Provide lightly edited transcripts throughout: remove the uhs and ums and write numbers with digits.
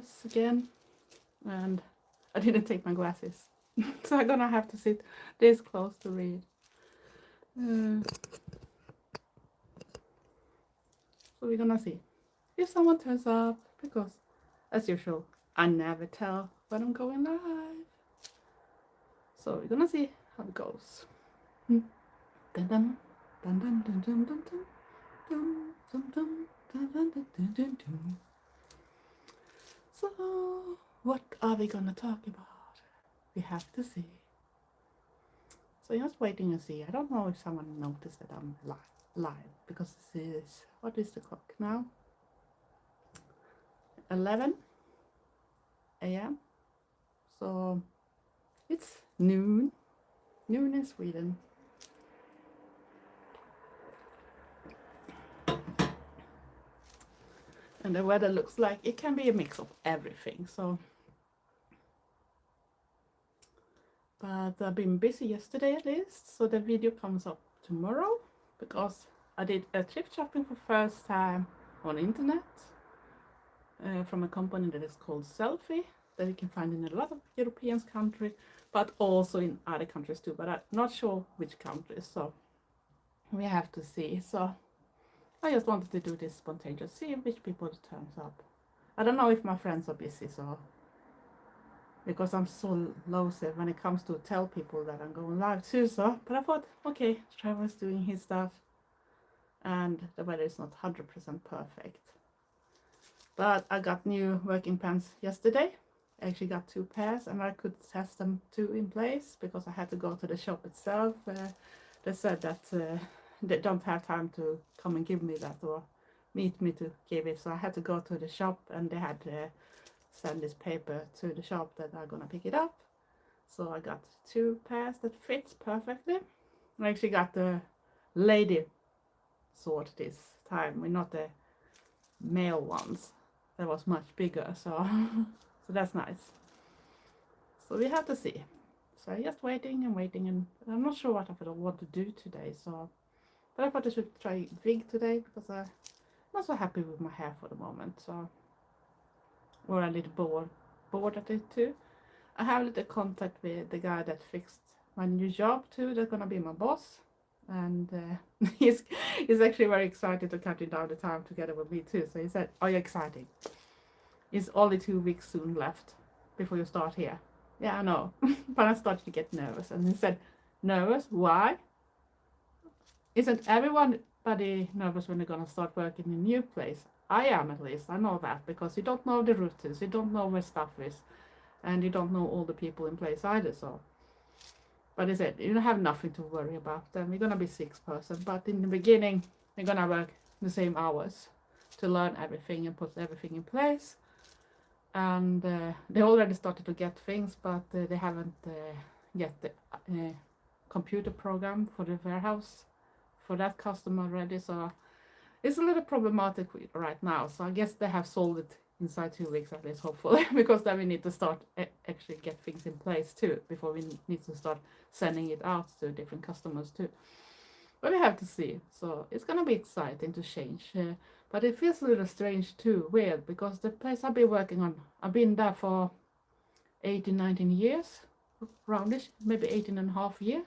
house again, and I didn't take my glasses, so I'm gonna have to sit this close to read. So we're gonna see if someone turns up, because as usual, I never tell when I'm going live. So we're gonna see how it goes. Dun dun dun dun dun dun dun dun dun dun dun dun dun dun dun. So what are we gonna talk about? We have to see. So just waiting and see. I don't know if someone noticed that I'm live because this is, what is the clock now? 11 a.m. So it's noon in Sweden. And the weather looks like it can be a mix of everything. So, but I've been busy yesterday at least, so the video comes up tomorrow because I did a thrift shopping for first time on internet from a company that is called Selfie, that you can find in a lot of European countries, but also in other countries too, but I'm not sure which countries, so we have to see. So I just wanted to do this spontaneous, see which people turns up. I don't know if my friends are busy, so because I'm so lousy when it comes to tell people that I'm going live too, so but I thought, okay, Trevor's doing his stuff and the weather is not 100% perfect. But I got new working pants yesterday. I actually got 2 pairs and I could test them 2 in place because I had to go to the shop itself. They said that they don't have time to come and give me that or meet me to give it. So I had to go to the shop and they had to send this paper to the shop that I'm gonna pick it up. So I got 2 pairs that fits perfectly. I actually got the lady sort this time, not the male ones. That was much bigger, so so that's nice. So we have to see. So I'm just waiting and I'm not sure what I want to do today. So, but I thought I should try wig today because I'm not so happy with my hair for the moment. So, or a little bored at it too. I have a little contact with the guy that fixed my new job too. That's gonna be my boss, and he's actually very excited to cut it down the time together with me too. So he said, "Are you excited? It's only 2 weeks soon left before you start here." Yeah, I know, but I started to get nervous, and he said, "Nervous? Why? Isn't everybody nervous when they're gonna start working in a new place? I am, at least. I know that because you don't know the routines, you don't know where stuff is, and you don't know all the people in place either. So, but he said you don't have nothing to worry about. Then we're gonna be 6 person, but in the beginning we're gonna work the same hours to learn everything and put everything in place." And they already started to get things, but they haven't yet the computer program for the warehouse for that customer ready. So it's a little problematic right now. So I guess they have solved it inside 2 weeks at least, hopefully, because then we need to start actually get things in place too before we need to start sending it out to different customers too. But we have to see. So it's gonna be exciting to change. But it feels a little strange too, weird, because the place I've been working on, I've been there for 18, 19 years, roundish, maybe 18 and a half years.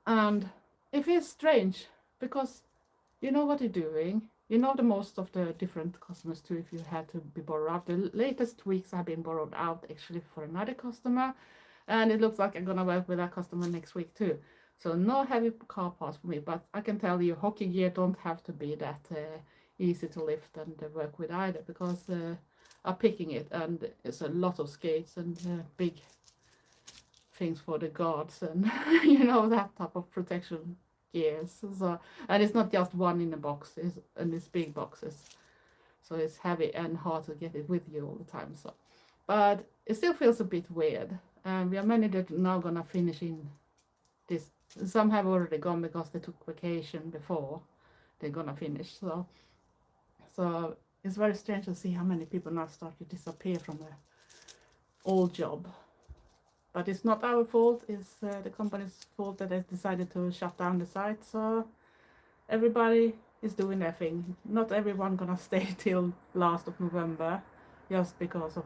And it feels strange because you know what you're doing. You know the most of the different customers too if you had to be borrowed out. The latest weeks I've been borrowed out actually for another customer. And it looks like I'm gonna work with that customer next week too. So no heavy car parts for me, but I can tell you hockey gear don't have to be that easy to lift and work with either, because I'm picking it and it's a lot of skates and big things for the guards and you know, that type of protection gears. So, and it's not just one in a box, and it's big boxes. So it's heavy and hard to get it with you all the time. So, but it still feels a bit weird. And we are many that are now gonna finish in this. Some have already gone because they took vacation before they're gonna finish. So it's very strange to see how many people now start to disappear from the old job. But it's not our fault. It's the company's fault that they decided to shut down the site. So everybody is doing their thing. Not everyone gonna stay till last of November just because of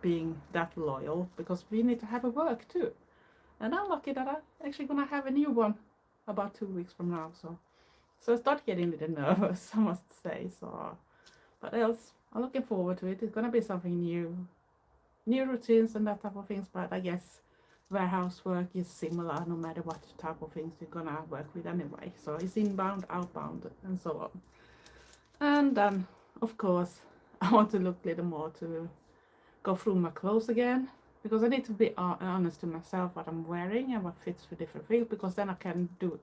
being that loyal, because we need to have a work too. And I'm lucky that I'm actually gonna have a new one about 2 weeks from now. So I start getting a little nervous, I must say. So, but else, I'm looking forward to it. It's gonna be something new routines and that type of things. But I guess warehouse work is similar no matter what type of things you're gonna work with anyway. So it's inbound, outbound, and so on. And then, of course, I want to look a little more to go through my clothes again, because I need to be honest to myself what I'm wearing and what fits for different things, because then I can do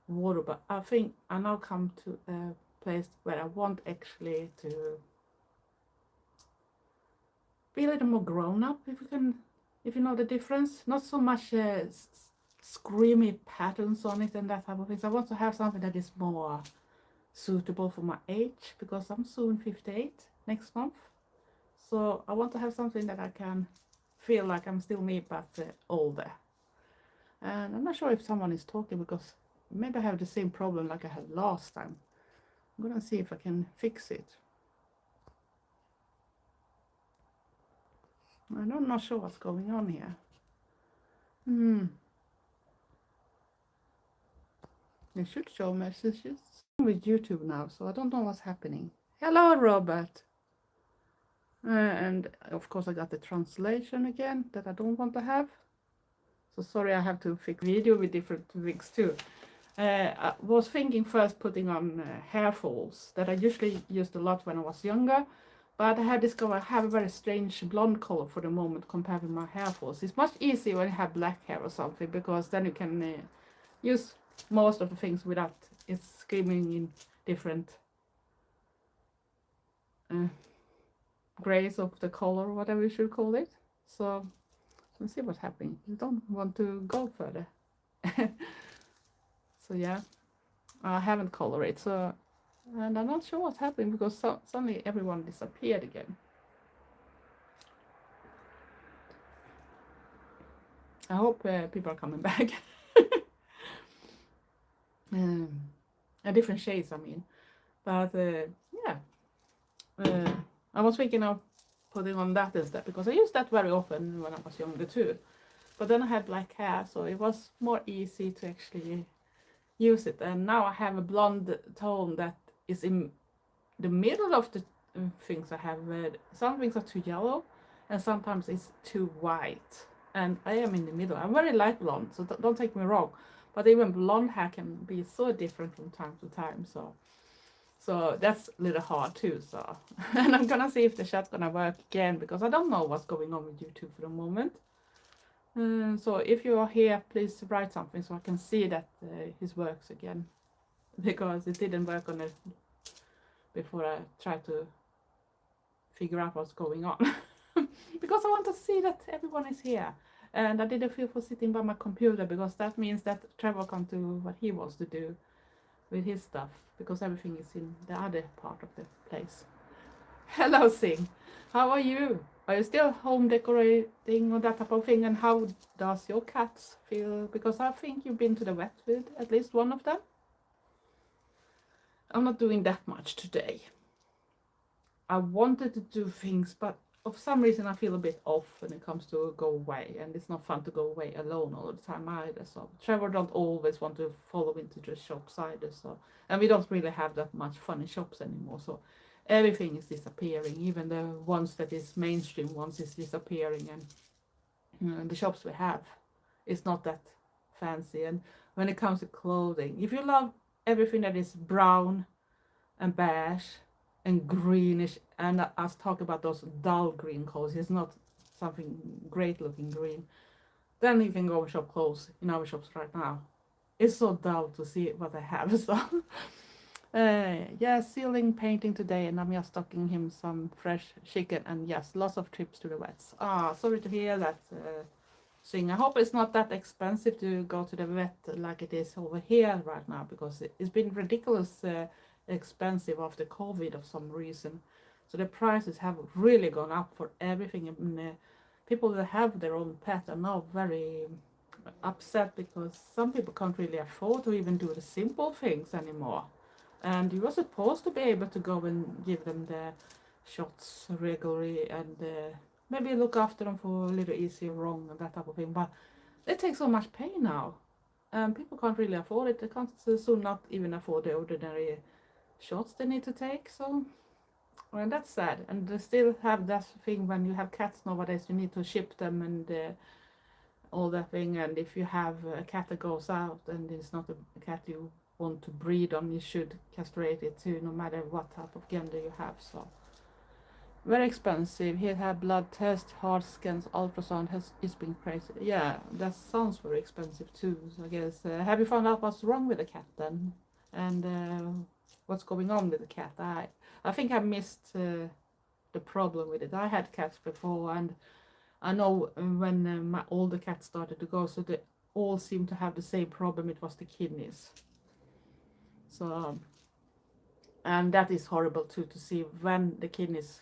wardrobe. But I think I now come to a place where I want actually to be a little more grown up, if you know the difference. Not so much screamy patterns on it and that type of things. I want to have something that is more suitable for my age, because I'm soon 58 next month. So I want to have something that I can feel like I'm still me, but older. And I'm not sure if someone is talking, because maybe I have the same problem like I had last time. I'm gonna see if I can fix it. I'm not sure what's going on here. They should show messages. I'm with YouTube now, so I don't know what's happening. Hello, Robert. And of course I got the translation again that I don't want to have. So sorry, I have to fix video with different wigs too. I was thinking first putting on hair falls that I usually used a lot when I was younger, but I have discovered I have a very strange blonde color for the moment compared with my hair falls. It's much easier when you have black hair or something, because then you can use most of the things without it screaming in different grays of the color, whatever you should call it. So let's see what's happening. You don't want to go further. So yeah, I haven't colored it, so, and I'm not sure what's happening, because suddenly everyone disappeared again. I hope people are coming back. Different shades, I mean. But yeah, I was thinking of putting on that instead, because I used that very often when I was younger too. But then I had black hair, so it was more easy to actually use it. And now I have a blonde tone that is in the middle of the things I have. Some things are too yellow, and sometimes it's too white. And I am in the middle. I'm very light blonde, so don't take me wrong. But even blonde hair can be so different from time to time. So that's a little hard too. So and I'm gonna see if the chat's gonna work again, because I don't know what's going on with YouTube for the moment. So if you are here, please write something so I can see that his works again, because it didn't work on it before I tried to figure out what's going on. Because I want to see that everyone is here, and I didn't feel for sitting by my computer, because that means that Trevor can do what he wants to do with his stuff, because everything is in the other part of the place. Hello, Sing. How are you? Are you still home decorating or that type of thing? And how does your cats feel? Because I think you've been to the vet with at least one of them. I'm not doing that much today. I wanted to do things, but for some reason I feel a bit off when it comes to go away. And it's not fun to go away alone all the time either. So Trevor don't always want to follow into the shops either. So, and we don't really have that much fun in shops anymore. So everything is disappearing, even the ones that is mainstream ones is disappearing, and the shops we have is not that fancy. And when it comes to clothing, if you love everything that is brown and beige and greenish, and us talk about those dull green colors, it's not something great looking green, then you can go and shop clothes in our shops right now. It's so dull to see what I have. So yeah, ceiling painting today, and I'm just stocking him some fresh chicken, and yes, lots of trips to the vets. Sorry to hear that thing. I hope it's not that expensive to go to the vet like it is over here right now, because it's been ridiculous expensive after COVID of some reason. So the prices have really gone up for everything, and people that have their own pet are now very upset, because some people can't really afford to even do the simple things anymore. and you were supposed to be able to go and give them the shots regularly and maybe look after them for a little easy wrong and that type of thing, but they take so much pain now, and people can't really afford it. They can't soon not even afford the ordinary shots they need to take. So well, that's sad. And they still have that thing when you have cats nowadays, you need to ship them and all that thing. And if you have a cat that goes out and it's not a cat you want to breed on, you should castrate it too, no matter what type of gender you have. So very expensive. He had blood test, heart scans, ultrasound. It's been crazy. Yeah, that sounds very expensive too. So I guess have you found out what's wrong with the cat then, and what's going on with the cat? I think I missed the problem with it. I had cats before, and I know when my older cat started to go, so they all seemed to have the same problem. It was the kidneys. So and that is horrible too, to see when the kidneys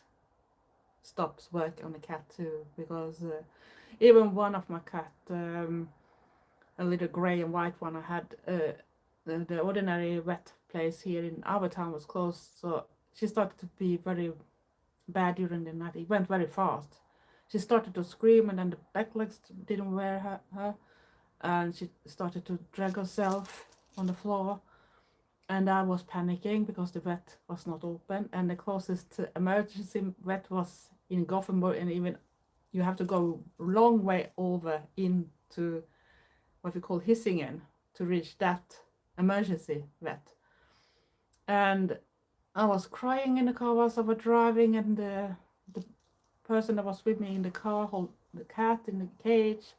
stops work on the cat too, because even one of my cat, a little grey and white one, I had the ordinary vet place here in our town was closed, so she started to be very bad during the night. It went very fast. She started to scream, and then the back legs didn't wear her, and she started to drag herself on the floor. And I was panicking because the vet was not open, and the closest emergency vet was in Gothenburg, and even you have to go a long way over into what we call Hisingen to reach that emergency vet. And I was crying in the car whilst I was driving, and the person that was with me in the car held the cat in the cage,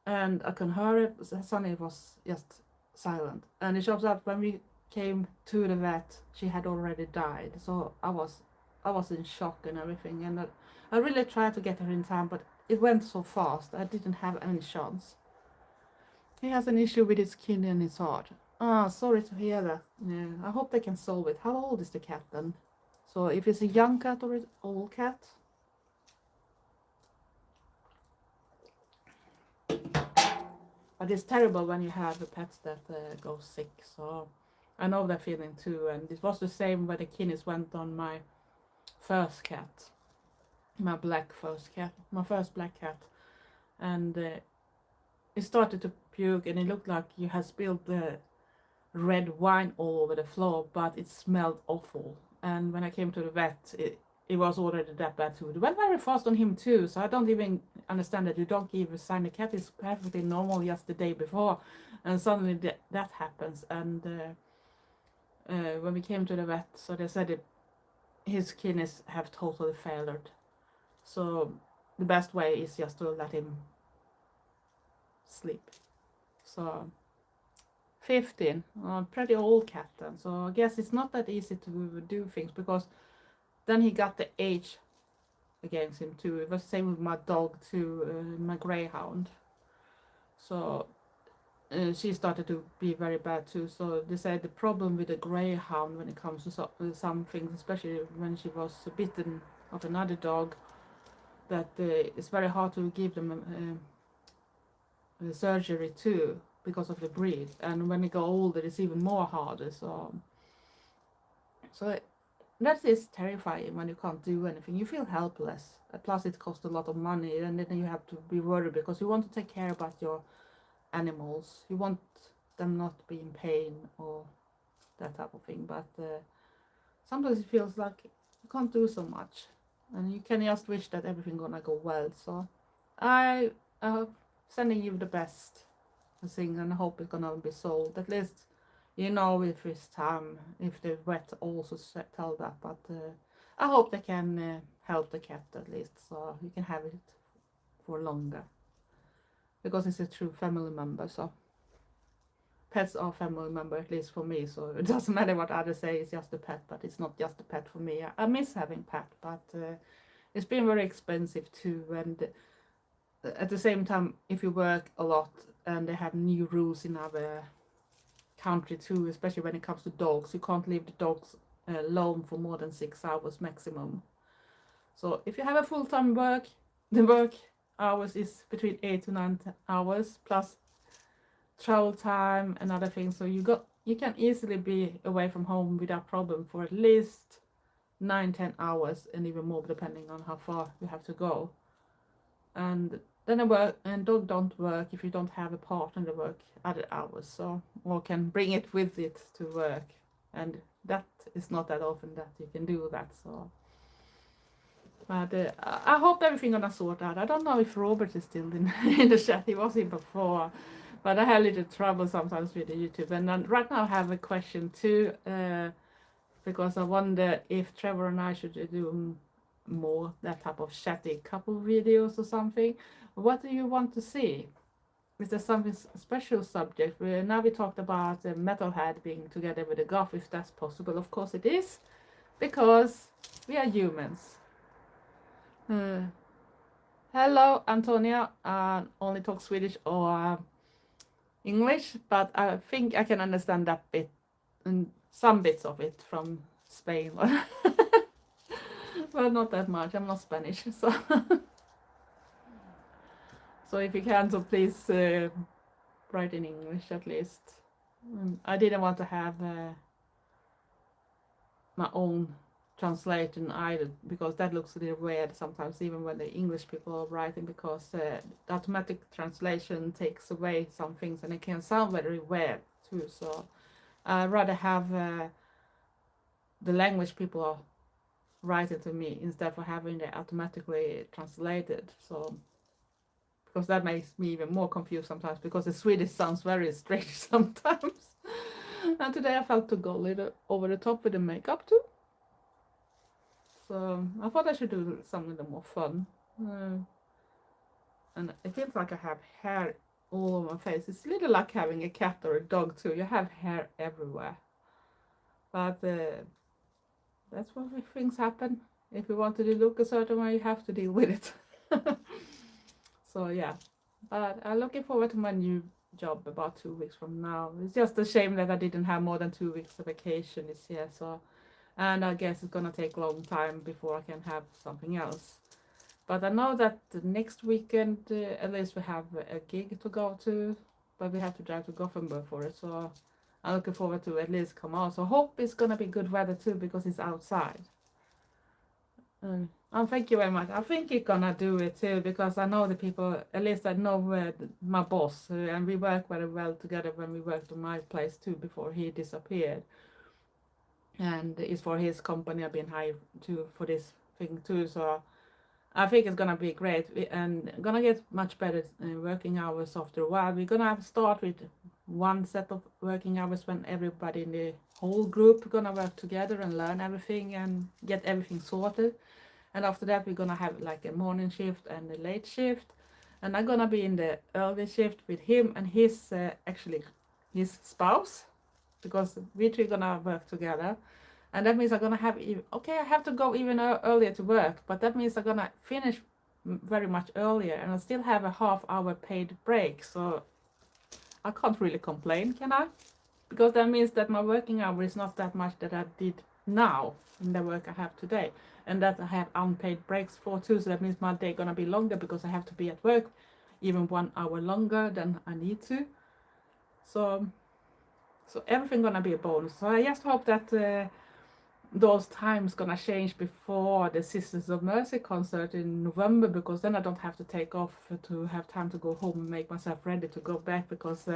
and I can hear it. Sanniz was just silent, and it shows up when we came to the vet, she had already died. So I was in shock and everything, and I really tried to get her in time, but it went so fast I didn't have any chance. He has an issue with his kidney and his heart. Ah, sorry to hear that. Yeah, I hope they can solve it. How old is the cat then? So if it's a young cat or an old cat? But it's terrible when you have a pet that goes sick. So I know that feeling too, and it was the same when the kidneys went on my first cat, my first black cat, and it started to puke, and it looked like you had spilled the red wine all over the floor, but it smelled awful. And when I came to the vet, it was already that bad too. It went very fast on him too, so I don't even understand that you don't give a sign. The cat is perfectly normal just the day before, and suddenly that happens. And when we came to the vet, so they said his kidneys have totally failed. So the best way is just to let him sleep. So 15, pretty old cat then. So I guess it's not that easy to do things, because then he got the age against him too. It was the same with my dog too, my greyhound. So she started to be very bad too. So they said the problem with the greyhound when it comes to some things, especially when she was bitten of another dog, that it's very hard to give them surgery too, because of the breed. And when they go older, it's even more harder. So that is terrifying when you can't do anything. You feel helpless. Plus it costs a lot of money, and then you have to be worried because you want to take care about your animals. You want them not to be in pain or that type of thing. But sometimes it feels like you can't do so much, and you can just wish that everything gonna go well. So I sending you the best thing, and I hope it's gonna be solved. At least you know if it's time, if the vet also tell that. But I hope they can help the cat at least, so you can have it for longer, because it's a true family member. So pets are family member, at least for me. So it doesn't matter what others say, it's just a pet, but it's not just a pet for me. I miss having pet, but it's been very expensive too. And at the same time, if you work a lot, and they have new rules in our country too, especially when it comes to dogs, you can't leave the dogs alone for more than 6 hours maximum. So if you have a full-time work, the work hours is between 8 to 9 hours plus travel time and other things. So you can easily be away from home without problem for at least 9-10 hours, and even more depending on how far you have to go. And then dog don't work if you don't have a partner to work other hours, so, or can bring it with it to work, and that is not that often that you can do that. So, but I hope everything gonna sort out. I don't know if Robert is still in in the chat. He was in before, but I have a little trouble sometimes with the YouTube. And then right now I have a question too, because I wonder if Trevor and I should do more that type of chatty couple videos or something. What do you want to see? Is there something special subject? Now we talked about Metalhead being together with the Goth, if that's possible. Of course it is, because we are humans. Hello, Antonia. Only talk Swedish or English, but I think I can understand that bit, and some bits of it from Spain. Well, not that much. I'm not Spanish, so so if you can, so please write in English at least. I didn't want to have my own translation either, because that looks a little weird sometimes, even when the English people are writing, because the automatic translation takes away some things and it can sound very weird too. So I'd rather have the language people are writing to me instead of having it automatically translated. So, because that makes me even more confused sometimes, because the Swedish sounds very strange sometimes. And today I felt to go a little over the top with the makeup too. So I thought I should do something a little more fun. And it feels like I have hair all over my face. It's a little like having a cat or a dog too. You have hair everywhere. But that's why things happen. If you want to look a certain way, you have to deal with it. So yeah, but I'm looking forward to my new job about 2 weeks from now. It's just a shame that I didn't have more than 2 weeks of vacation this year. So, and I guess it's gonna take a long time before I can have something else. But I know that the next weekend, at least we have a gig to go to, but we have to drive to Gothenburg for it. So I'm looking forward to at least come out. So hope it's gonna be good weather too, because it's outside. Thank you very much. I think you're gonna do it too, because I know the people, at least I know my boss, and we work very well together when we worked on my place too before he disappeared. And it's for his company I've been hired to for this thing too. So I think it's gonna be great, and gonna get much better working hours after a while. We're gonna have to start with one set of working hours when everybody in the whole group gonna work together and learn everything and get everything sorted. And after that we're gonna have like a morning shift and a late shift, and I'm gonna be in the early shift with him and his actually his spouse, because we three gonna work together. And that means I'm gonna have I have to go even earlier to work, but that means I'm gonna finish very much earlier, and I still have a half-hour paid break. So I can't really complain, can I? Because that means that my working hour is not that much that I did now in the work I have today, and that I have unpaid breaks for too. So that means my day gonna be longer, because I have to be at work even 1 hour longer than I need to. So everything gonna be a bonus. So I just hope that those times gonna change before the Sisters of Mercy concert in November, because then I don't have to take off to have time to go home and make myself ready to go back, because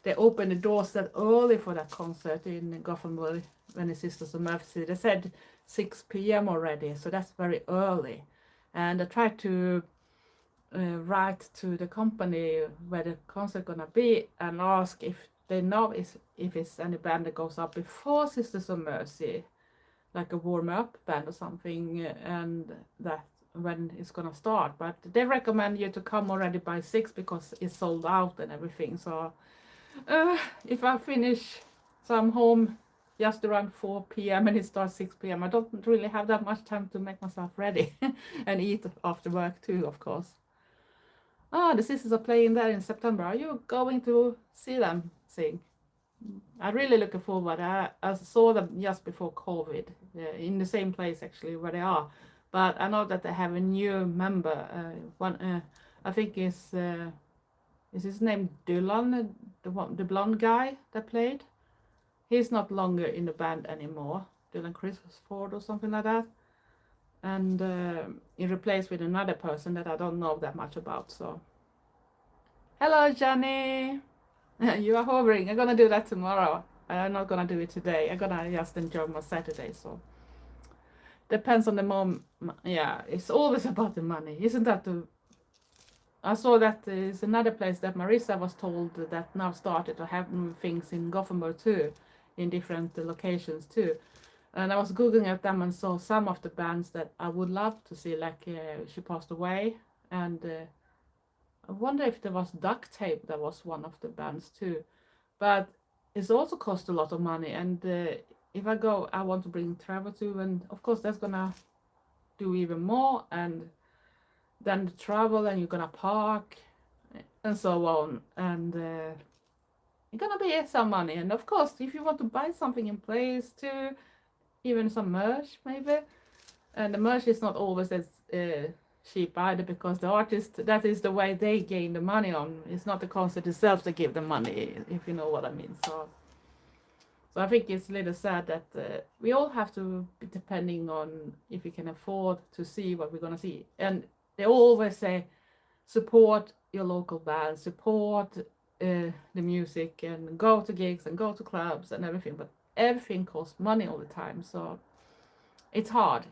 they opened the doors that early for that concert in Gothenburg when the Sisters of Mercy. They said 6 p.m. already, so that's very early. And I tried to write to the company where the concert gonna be and ask if they know if it's any band that goes up before Sisters of Mercy, like a warm-up band or something, and that when it's gonna start. But they recommend you to come already by 6 because it's sold out and everything. So if I finish, so I'm home just around 4 p.m. and it starts 6 p.m. I don't really have that much time to make myself ready and eat after work too, of course. The Sisters are playing there in September. Are you going to see them sing? I'm really looking forward. I saw them just before COVID, in the same place actually where they are. But I know that they have a new member. I think is his name Dylan, the blonde guy that played. he's not longer in the band anymore. Dylan Chris Ford or something like that. And he replaced with another person that I don't know that much about. So, hello, Johnny. You are hovering. I'm gonna do that tomorrow. I'm not gonna do it today. I'm gonna just enjoy my Saturday. So, depends on the mom. Yeah, it's always about the money, isn't that? I saw that there's another place that Marissa was told that now started to have things in Gothenburg too, in different locations too. And I was googling at them and saw some of the bands that I would love to see, like she passed away, and I wonder if there was Duct Tape. That was one of the bands too, but it's also cost a lot of money. And if I go, I want to bring travel to, and of course that's gonna do even more. And then the travel, and you're gonna park, and so on, and it's gonna be some money. And of course, if you want to buy something in place too, even some merch maybe, and the merch is not always as cheap either, because the artist, that is the way they gain the money on. It's not the concert itself that give the money, if you know what I mean. So I think it's a little sad that we all have to be depending on if we can afford to see what we're gonna see. And they always say support your local band, support the music, and go to gigs and go to clubs and everything, but everything costs money all the time. So it's hard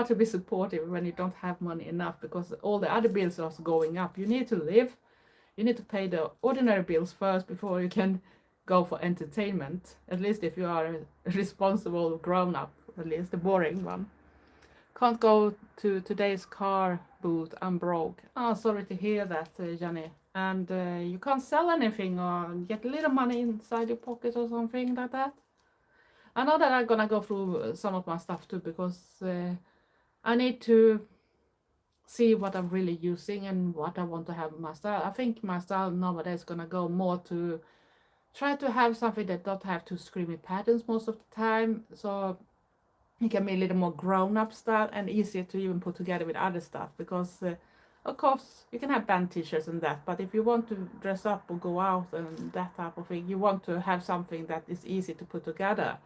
to be supportive when you don't have money enough, because all the other bills are going up. You need to live, you need to pay the ordinary bills first before you can go for entertainment, at least if you are a responsible grown-up, at least the boring one. Can't go to today's car booth, I'm broke. Oh, sorry to hear that, Jenny. And you can't sell anything or get a little money inside your pocket or something like that. I know that I'm gonna go through some of my stuff too, because I need to see what I'm really using and what I want to have in my style. I think my style nowadays is gonna go more to try to have something that don't have too screamy patterns most of the time, so it can be a little more grown-up style and easier to even put together with other stuff. Because of course you can have band t-shirts and that, but if you want to dress up or go out and that type of thing, you want to have something that is easy to put together.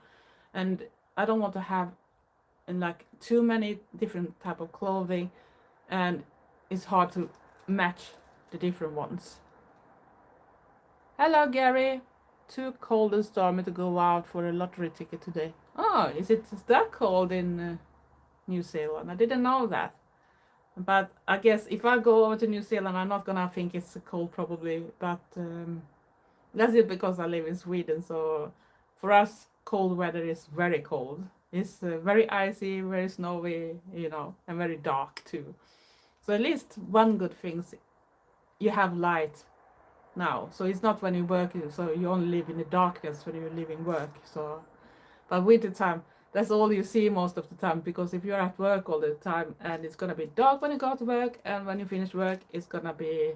And I don't want to have like too many different type of clothing, and it's hard to match the different ones. Hello, Gary. Too cold and stormy to go out for a lottery ticket today. Oh, is it that cold in New Zealand? I didn't know that. But I guess if I go over to New Zealand, I'm not gonna think it's cold probably. But that's it, because I live in Sweden. So for us, cold weather is very cold. It's very icy, very snowy, and very dark too. So at least one good thing is you have light now. So it's not when you work, so you only live in the darkness when you live in work. So, but winter time, that's all you see most of the time, because if you're at work all the time, and it's gonna be dark when you go to work, and when you finish work, it's gonna be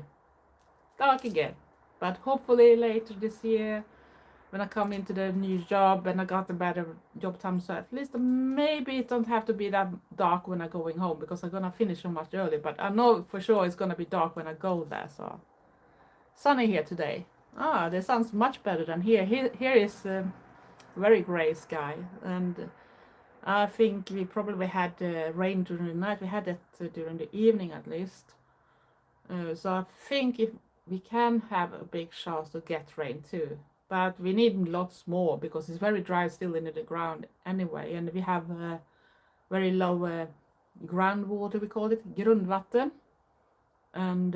dark again. But hopefully later this year, when I come into the new job and I got a better job time, so at least maybe it don't have to be that dark when I'm going home, because I'm gonna finish so much early. But I know for sure it's gonna be dark when I go there. So sunny here today. The sun's much better than here. Here is very gray sky, and I think we probably had rain during the night. We had it during the evening at least. So I think if we can have a big chance to get rain too. But we need lots more, because it's very dry still in the ground anyway, and we have very low groundwater, we call it, grundvatten, and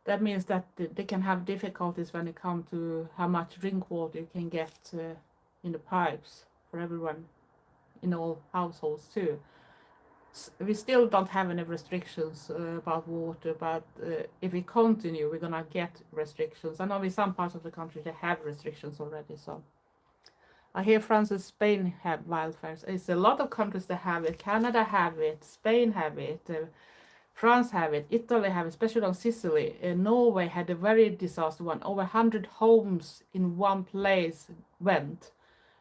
that means that they can have difficulties when it comes to how much drink water you can get in the pipes for everyone in all households too. We still don't have any restrictions about water, but if we continue, we're gonna get restrictions. I know in some parts of the country they have restrictions already. So I hear France and Spain have wildfires. It's a lot of countries that have it. Canada have it, Spain have it, France have it, Italy have it, especially on Sicily. Norway had a very disaster one. Over 100 homes in one place went,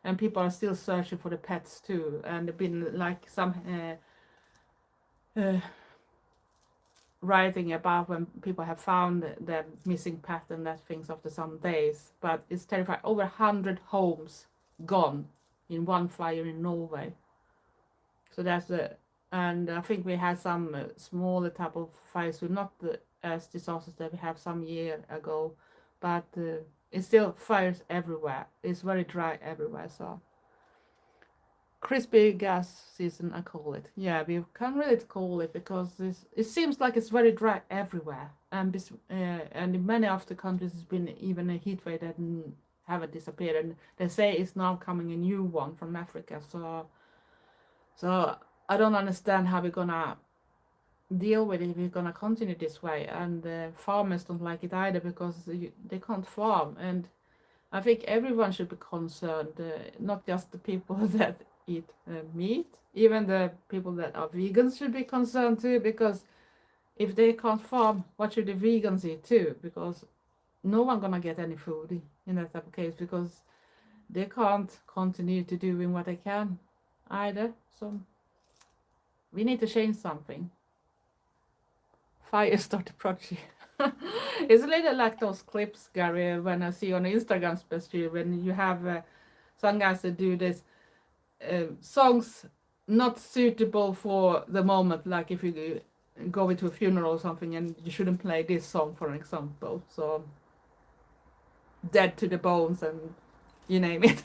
and people are still searching for the pets too. And there've been like some writing about when people have found the missing pet and that things after some days. But it's terrifying. Over 100 homes gone in one fire in Norway. So that's and I think we had some smaller type of fires, so not as disasters that we have some year ago, but it's still fires everywhere. It's very dry everywhere, so crispy gas season I call it. Yeah, we can't really call it because it seems like it's very dry everywhere, and in many of the countries it's been even a heat wave that haven't disappeared, and they say it's now coming a new one from Africa. So I don't understand how we're gonna deal with it if we're gonna continue this way, and the farmers don't like it either because they can't farm, and I think everyone should be concerned, not just the people that eat meat. Even the people that are vegans should be concerned too, because if they can't farm, what should the vegans eat too? Because no one gonna get any food in that type of case, because they can't continue to doing what they can either. So we need to change something. Fire started project. It's a little like those clips, Gary, when I see on Instagram, especially when you have some guys that do this songs not suitable for the moment, like if you go into a funeral or something and you shouldn't play this song, for example. So Dead to the Bones and you name it.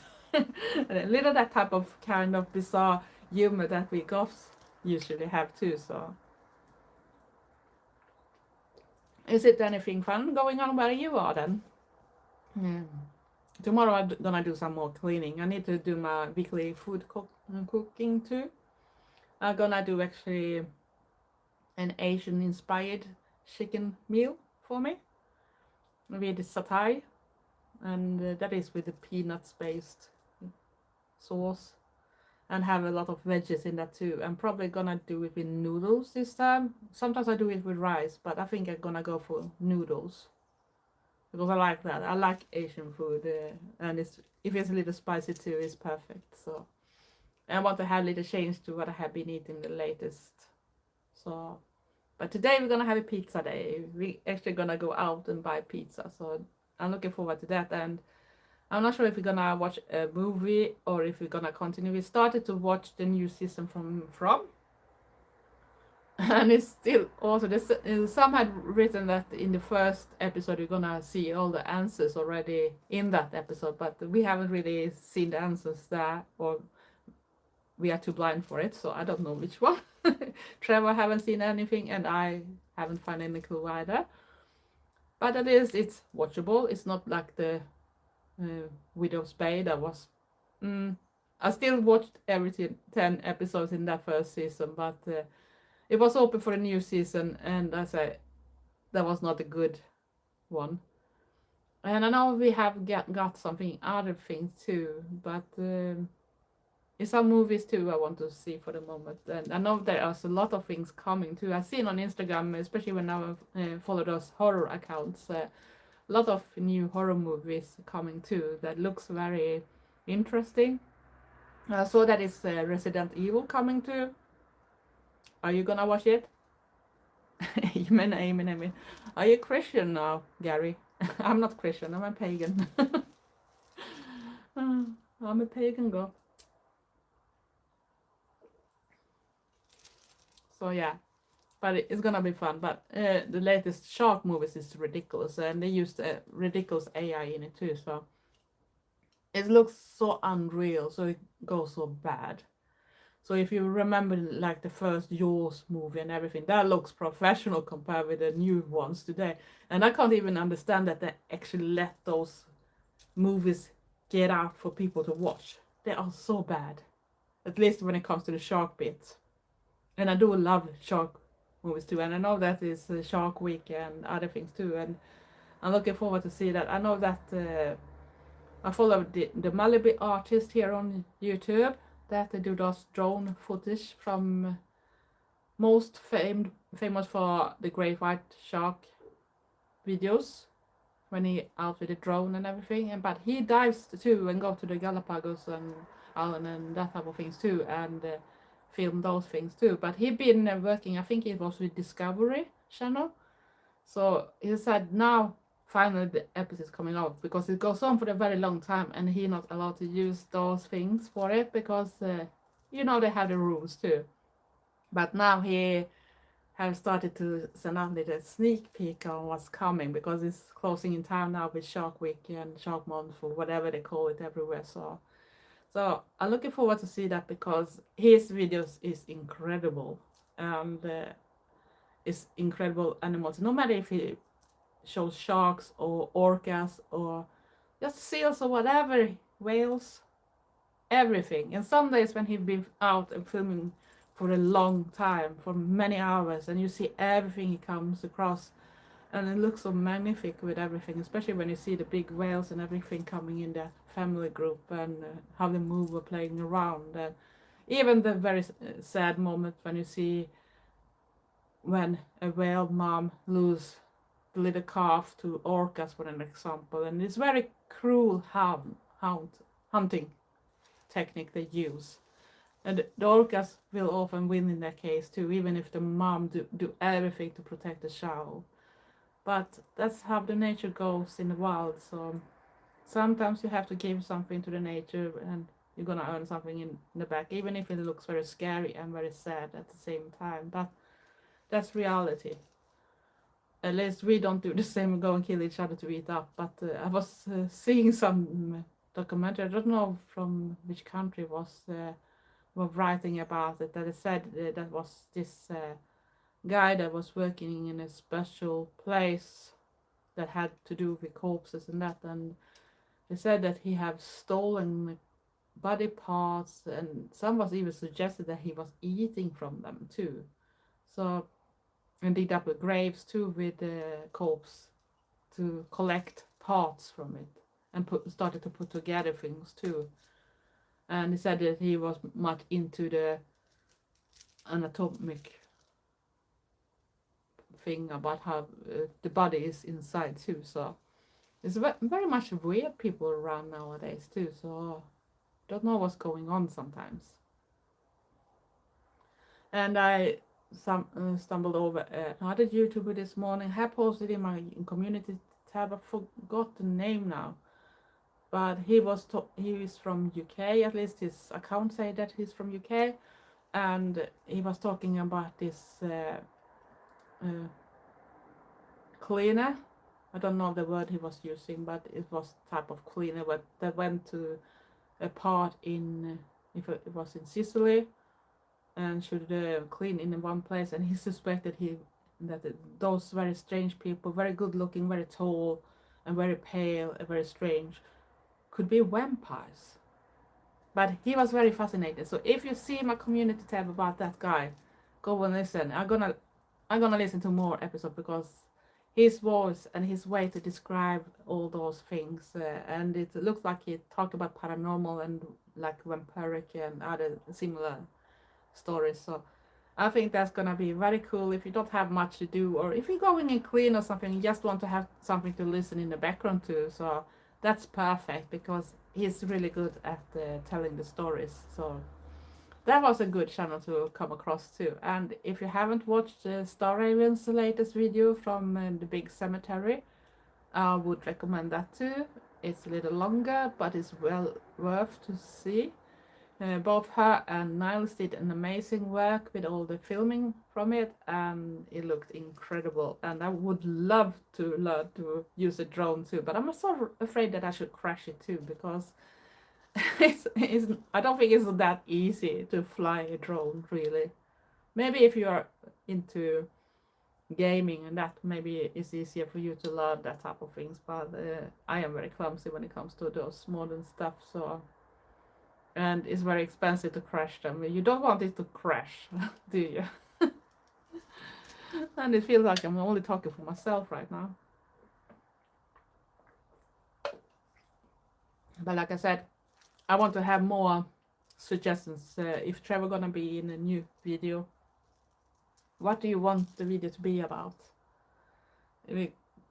A little that type of kind of bizarre humor that we Goths usually have too. So is it anything fun going on where you are then? Yeah. Tomorrow I'm gonna do some more cleaning. I need to do my weekly food cooking too. I'm gonna do actually an Asian inspired chicken meal for me with satay, and that is with the peanuts based sauce, and have a lot of veggies in that too. I'm probably gonna do it with noodles this time. Sometimes I do it with rice, but I think I'm gonna go for noodles because I like that. I like Asian food, and if it's a little spicy too, it's perfect. So I want to have a little change to what I have been eating the latest. So, but today we're gonna have a pizza day. We actually gonna go out and buy pizza. So I'm looking forward to that, and I'm not sure if we're gonna watch a movie or if we're gonna continue. We started to watch the new season from and it's still also some had written that in the first episode you're gonna see all the answers already in that episode, but we haven't really seen the answers there, or we are too blind for it, so I don't know which one. Trevor haven't seen anything and I haven't found any clue either, but at least it's watchable. It's not like the Widow's Bay that was I still watched every 10 episodes in that first season, but it was open for a new season, and I said that was not a good one. And I know we have got something other things too, but in some movies too I want to see for the moment. And I know there are a lot of things coming too. I've seen on Instagram, especially when I follow those horror accounts, a lot of new horror movies coming too that looks very interesting. I saw that it's Resident Evil coming too. Are you gonna watch it? Amen. Are you Christian now, Gary? I'm not Christian, I'm a pagan. I'm a pagan girl. So yeah, but it's gonna be fun. But the latest shark movies is ridiculous, and they used ridiculous AI in it too. So it looks so unreal, so it goes so bad. So if you remember like the first Jaws movie and everything, that looks professional compared with the new ones today. And I can't even understand that they actually let those movies get out for people to watch. They are so bad, at least when it comes to the shark bits. And I do love shark movies too, and I know that is Shark Week and other things too, and I'm looking forward to see that. I know that I follow the Malibu artist here on YouTube, that they do those drone footage from most famous for the great white shark videos when he out with a drone and everything, but he dives too and go to the Galapagos and island and that type of things too, and film those things too. But he been working, I think it was with Discovery Channel, so he said now finally the episode is coming out, because it goes on for a very long time and he's not allowed to use those things for it because you know they have the rules too. But now he have started to send out little sneak peek on what's coming, because it's closing in time now with Shark Week and Shark Month or whatever they call it everywhere. So I'm looking forward to see that, because his videos is incredible, and it's incredible animals. No matter if he shows sharks or orcas or just seals or whatever, whales, everything. And some days when he's been out and filming for a long time, for many hours, and you see everything he comes across, and it looks so magnific with everything, especially when you see the big whales and everything coming in the family group, and how they move or playing around, and even the very sad moment when you see when a whale mom lose the little calf to orcas, for an example. And it's very cruel hunting technique they use, and the orcas will often win in that case too, even if the mom do everything to protect the child. But that's how the nature goes in the wild. So sometimes you have to give something to the nature, and you're gonna earn something in the back, even if it looks very scary and very sad at the same time. But that's reality. At least we don't do the same and go and kill each other to eat up. But I was seeing some documentary, I don't know from which country was writing about it, that it said that was this guy that was working in a special place that had to do with corpses and that, and they said that he had stolen body parts, and some was even suggested that he was eating from them too. So, and dig up the graves too with the corpse to collect parts from it, and started to put together things too. And he said that he was much into the anatomic thing about how the body is inside too. So it's very much weird people around nowadays too. So don't know what's going on sometimes. And I stumbled over another YouTuber this morning. I posted in my community tab. I forgot the name now, but he is from UK. At least his account say that he's from UK, and he was talking about this cleaner. I don't know the word he was using, but it was type of cleaner that went to a part in, if it was in Sicily, and should clean in one place, and he suspected that those very strange people, very good looking, very tall, and very pale, and very strange, could be vampires. But he was very fascinated. So if you see my community tab about that guy, go and listen. I'm gonna listen to more episodes, because his voice and his way to describe all those things, and it looks like he talked about paranormal and like vampiric and other similar stories. So I think that's gonna be very cool if you don't have much to do, or if you're going and clean or something, you just want to have something to listen in the background to. So that's perfect, because he's really good at telling the stories. So that was a good channel to come across too. And if you haven't watched Star Raven's latest video from the big cemetery, I would recommend that too. It's a little longer, but it's well worth to see. Both her and Niles did an amazing work with all the filming from it, and it looked incredible. And I would love to learn to use a drone too, but I'm so afraid that I should crash it too, because I don't think it's that easy to fly a drone, really. Maybe if you are into gaming and that, maybe it's easier for you to learn that type of things, but I am very clumsy when it comes to those modern stuff. So, and it's very expensive to crash them. You don't want it to crash, do you? And it feels like I'm only talking for myself right now. But like I said, I want to have more suggestions. If Trevor gonna be in a new video, what do you want the video to be about?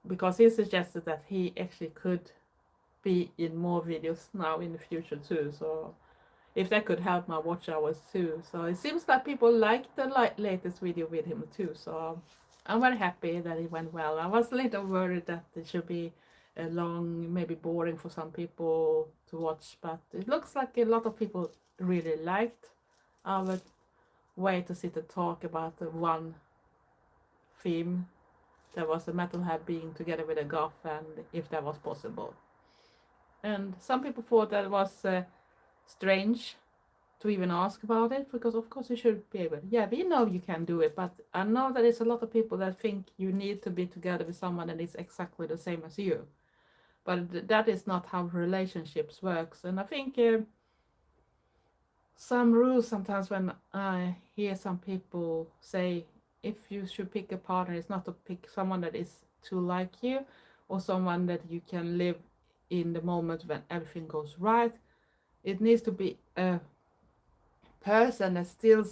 Because he suggested that he actually could be in more videos now in the future too. So if that could help my watch hours too. So it seems like people like the latest video with him too. So I'm very happy that it went well. I was a little worried that it should be long, maybe boring for some people to watch, but it looks like a lot of people really liked our way to sit and talk about the one theme. There was a metalhead being together with a goth, and if that was possible. And some people thought that was strange to even ask about it, because of course you should be able. Yeah, we know you can do it, but I know that there's a lot of people that think you need to be together with someone that is exactly the same as you. But that is not how relationships works. And I think some rules sometimes when I hear some people say if you should pick a partner, it's not to pick someone that is too like you or someone that you can live in the moment when everything goes right. It needs to be a person that still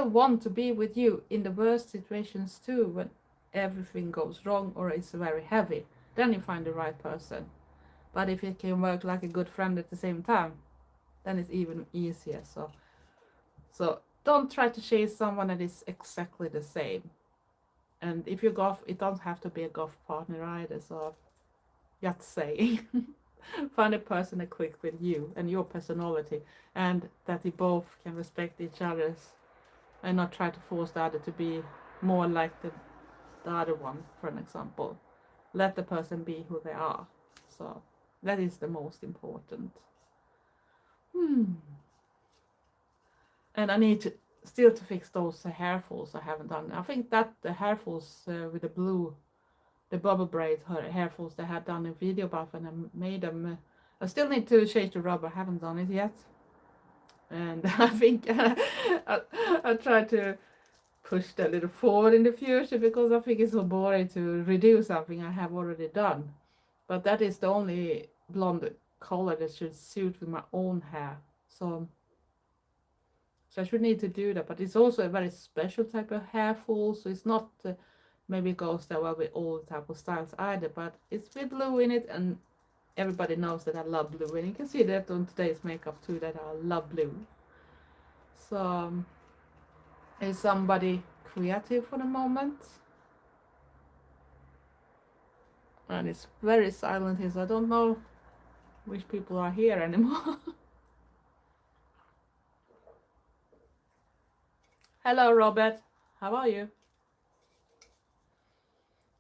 want to be with you in the worst situations too, when everything goes wrong or it's very heavy. Then you find the right person. But if it can work like a good friend at the same time, then it's even easier. So don't try to chase someone that is exactly the same. And if you're goth, it don't have to be a goth partner either. So just saying. Find a person that clicks with you and your personality, and that you both can respect each other's and not try to force the other to be more like the other one, for an example. Let the person be who they are. So that is the most important. And I need to still to fix those hair falls I haven't done. I think that the hair falls with the blue, the bubble braid hair falls they had done a video about when I made them. I still need to change the rubber. I haven't done it yet. And I think I try to push that a little forward in the future, because I think it's so boring to redo something I have already done. But that is the only blonde color that should suit with my own hair. So I should need to do that. But it's also a very special type of hair fall, so it's not maybe it goes that well with all type of styles either. But it's with blue in it, and everybody knows that I love blue, and you can see that on today's makeup too, that I love blue. So is somebody creative for the moment? And it's very silent here, so I don't know which people are here anymore. Hello, Robert. How are you?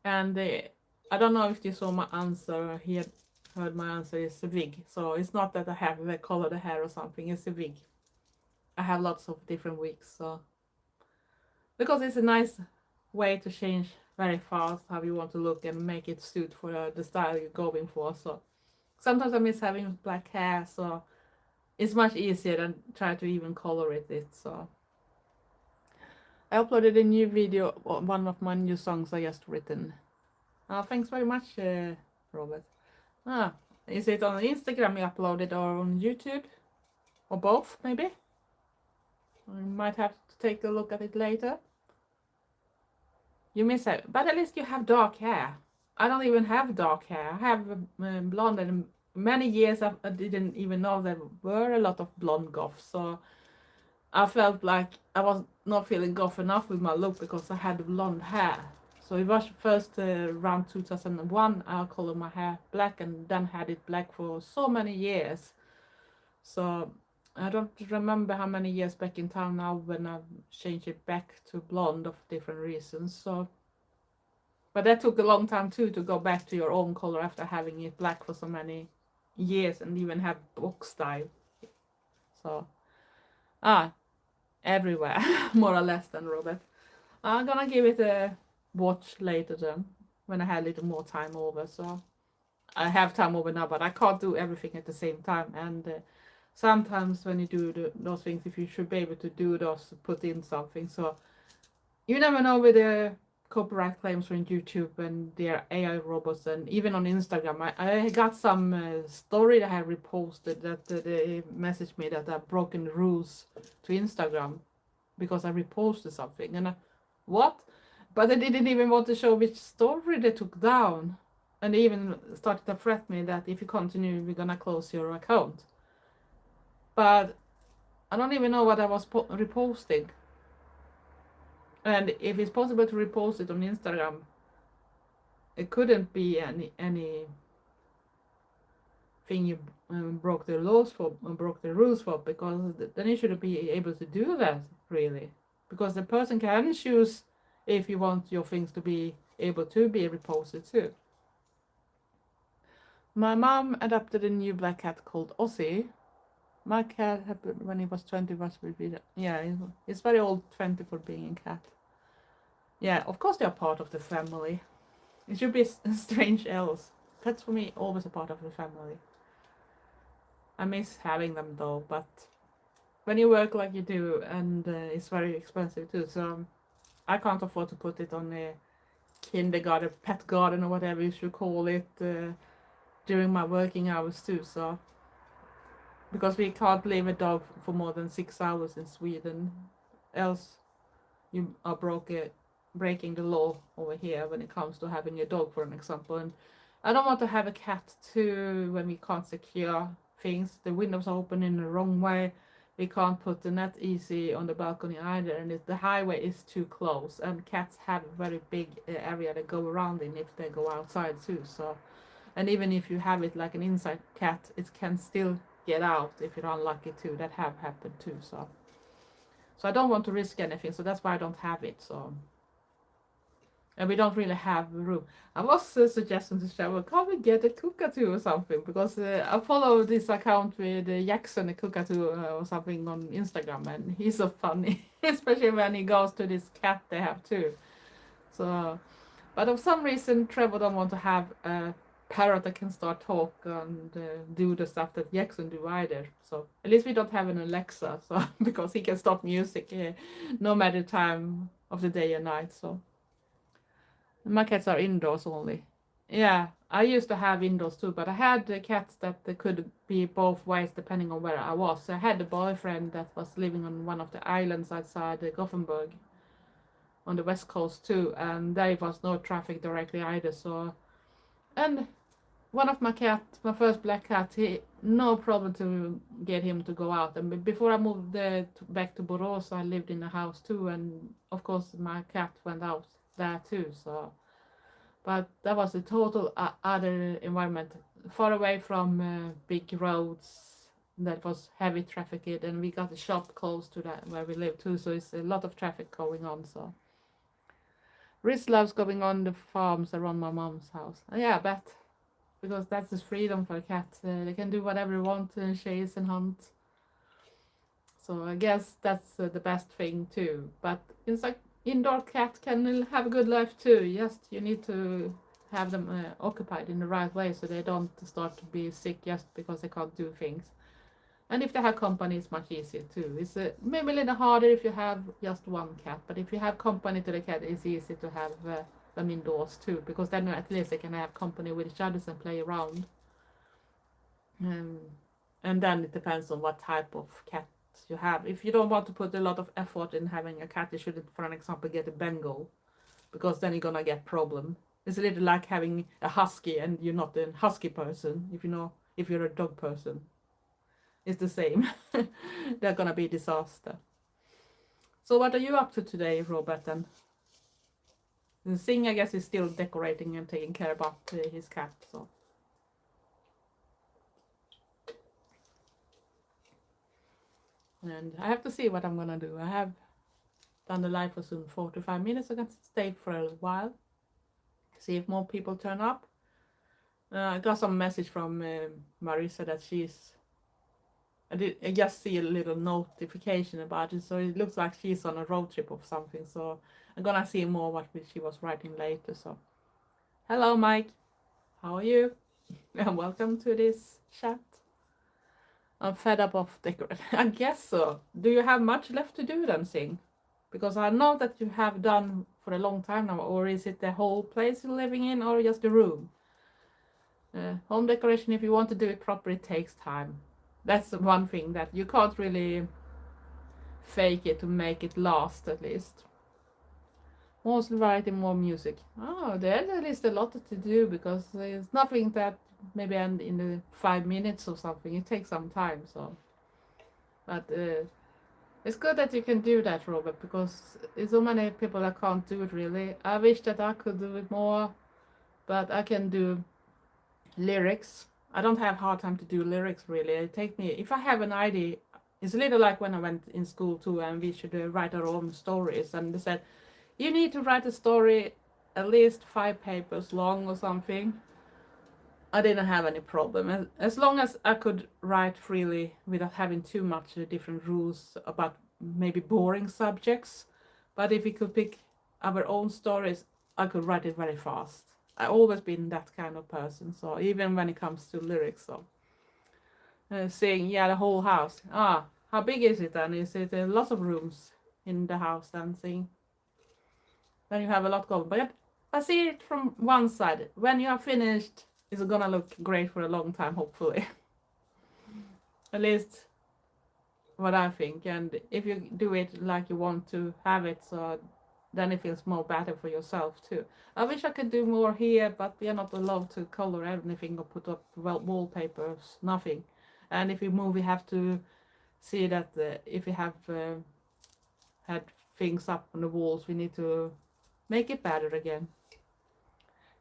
And I don't know if you saw my answer here. Heard my answer is a wig. So it's not that I have the color the hair or something. It's a wig. I have lots of different wigs. So because it's a nice way to change very fast how you want to look and make it suit for the style you're going for. So sometimes I miss having black hair. So it's much easier than try to even color it. So I uploaded a new video, one of my new songs I just written. Thanks very much, Robert. Is it on Instagram you uploaded or on YouTube? Or both, maybe? I might have to take a look at it later. You miss it, but at least you have dark hair. I don't even have dark hair. I have blonde, and many years I didn't even know there were a lot of blonde goths. So I felt like I was not feeling goth enough with my look because I had blonde hair. So it was first around 2001 I colored my hair black, and then had it black for so many years. So I don't remember how many years back in time now when I changed it back to blonde of different reasons. So, but that took a long time too, to go back to your own color after having it black for so many years and even have book style. So everywhere more or less then, Robert. I'm gonna give it a watch later then, when I had a little more time over. So I have time over now, but I can't do everything at the same time. And sometimes when you do those things, if you should be able to do those, put in something. So you never know with the copyright claims from YouTube and their AI robots, and even on Instagram. I got some story that I reposted that they messaged me that I've broken the rules to Instagram because I reposted something. And what? But they didn't even want to show which story they took down. And they even started to threaten me that if you continue, we're gonna close your account. But I don't even know what I was reposting. And if it's possible to repost it on Instagram, it couldn't be any thing you broke the laws for, broke the rules for, because then you should be able to do that, really. Because the person can choose if you want your things to be able to be reposted too. My mom adopted a new black cat called Ozzy. My cat happened when he was 20, it's very old, 20 for being a cat. Yeah, of course they are part of the family. It should be strange else. Pets for me always a part of the family. I miss having them though, but when you work like you do, and it's very expensive too, so I can't afford to put it on a kindergarten, pet garden, or whatever you should call it, during my working hours too. So because we can't leave a dog for more than 6 hours in Sweden, else you are breaking the law over here when it comes to having a dog, for an example. And I don't want to have a cat too when we can't secure things. The windows are open in the wrong way. We can't put the net easy on the balcony either, and the highway is too close, and cats have a very big area to go around in if they go outside too. So, and even if you have it like an inside cat, it can still get out if you're unlucky too. That have happened too. So I don't want to risk anything, so that's why I don't have it. So, and we don't really have room. I was suggesting to Cheryl, can't we get a cockatoo or something? Because I follow this account with Jackson, a cockatoo or something on Instagram, and he's so funny, especially when he goes to this cat they have too. So, but for some reason, Trevor don't want to have a parrot that can start talk and do the stuff that Jackson do either. So at least we don't have an Alexa, so because he can stop music no matter time of the day or night. So. My cats are indoors only. Yeah, I used to have indoors too, but I had cats that could be both ways depending on where I was. I had a boyfriend that was living on one of the islands outside Gothenburg on the west coast too, and there was no traffic directly either. So, and one of my cats, my first black cat, he no problem to get him to go out. And before I moved back to Borås, I lived in a house too, and of course my cat went out there too. So, but that was a total other environment, far away from big roads that was heavy trafficked, and we got a shop close to that where we live too, so it's a lot of traffic going on. So Riz loves going on the farms around my mom's house. Yeah, I bet, because that's the freedom for a cat. They can do whatever they want, chase and hunt. So I guess that's the best thing too. But it's like indoor cat can have a good life too. Just you need to have them occupied in the right way, so they don't start to be sick just because they can't do things. And if they have company, it's much easier too. It's maybe a little harder if you have just one cat, but if you have company to the cat, it's easy to have them indoors too, because then at least they can have company with each other and play around. And then it depends on what type of cat you have. If you don't want to put a lot of effort in having a cat, you shouldn't, for an example, get a Bengal, because then you're gonna get problem. It's a little like having a husky and you're not a husky person. If you're a dog person, it's the same. They're gonna be a disaster. So what are you up to today, Robert? And the Singh, I guess, is still decorating and taking care about his cat. So. And I have to see what I'm gonna do. I have done the live for soon 45 minutes. I can stay for a while, see if more people turn up. I got some message from Marissa that I just see a little notification about it, so it looks like she's on a road trip or something. So I'm gonna see more what she was writing later. So hello Mike, how are you? And welcome to this chat. I'm fed up of decorating. I guess so. Do you have much left to do then, Sing? Because I know that you have done for a long time now, or is it the whole place you're living in, or just the room? Home decoration, if you want to do it properly, takes time. That's one thing that you can't really fake it to make it last, at least. Mostly writing more music. Oh, there's at least a lot to do, because there's nothing that maybe end in the 5 minutes or something. It takes some time. So, but It's good that you can do that, Robert, because there's so many people that can't do it really. I wish that I could do it more, but I can do lyrics. I don't have hard time to do lyrics really. It take me, if I have an idea, it's a little like when I went in school too, and we should write our own stories, and they said you need to write a story at least 5 papers long or something. I didn't have any problem as long as I could write freely without having too much different rules about maybe boring subjects. But if we could pick our own stories, I could write it very fast. I've always been that kind of person. So even when it comes to lyrics, so saying yeah, the whole house. How big is it then? Is it lots of rooms in the house then? Saying then you have a lot going. But I see it from one side. When you are finished, it's gonna look great for a long time, hopefully. At least what I think. And if you do it like you want to have it, so then it feels more better for yourself too. I wish I could do more here, but we are not allowed to color anything or put up wallpapers, nothing. And if we move, we have to see that if we have had things up on the walls, we need to make it better again.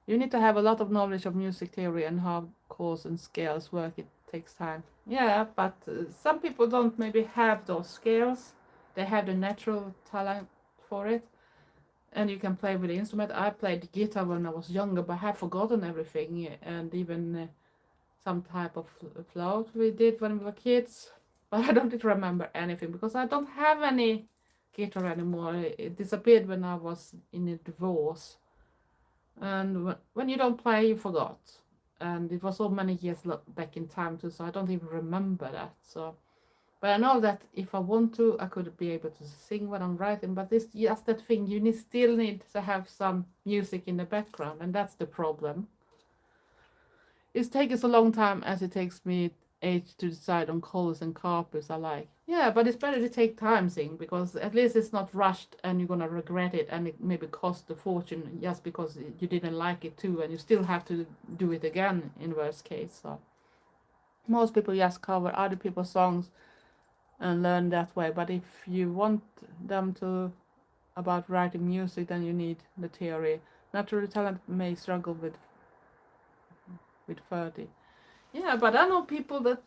You need to have a lot of knowledge of music theory and how chords and scales work. It takes time. Yeah, but some people don't maybe have those scales. They have the natural talent for it. And you can play with the instrument. I played guitar when I was younger, but I have forgotten everything. And even some type of flute we did when we were kids. But I don't remember anything because I don't have any guitar anymore. It disappeared when I was in a divorce. And when you don't play, you forgot. And it was so many years back in time too, so I don't even remember that. So, but I know that if I want to, I could be able to sing what I'm writing. But this just that thing, you still need to have some music in the background, and that's the problem. It's taken so long time as it takes me age to decide on colors and carpets I like. Yeah, but it's better to take time sing because at least it's not rushed and you're gonna regret it and it maybe cost a fortune just because you didn't like it too and you still have to do it again in worst case. So most people just cover other people's songs and learn that way. But if you want them to about writing music, then you need the theory. Natural talent may struggle with 30. Yeah, but I know people that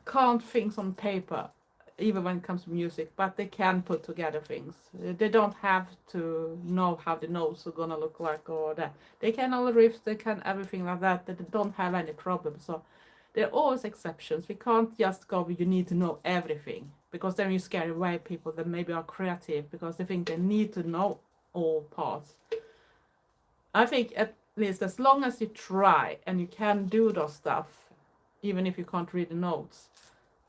can't things on paper, even when it comes to music, but they can put together things. They don't have to know how the notes are gonna look like or that. They can all the riffs, they can everything like that, that they don't have any problem. So there are always exceptions. We can't just go, you need to know everything, because then you scare away people that maybe are creative because they think they need to know all parts. I think at least as long as you try and you can do those stuff, even if you can't read the notes.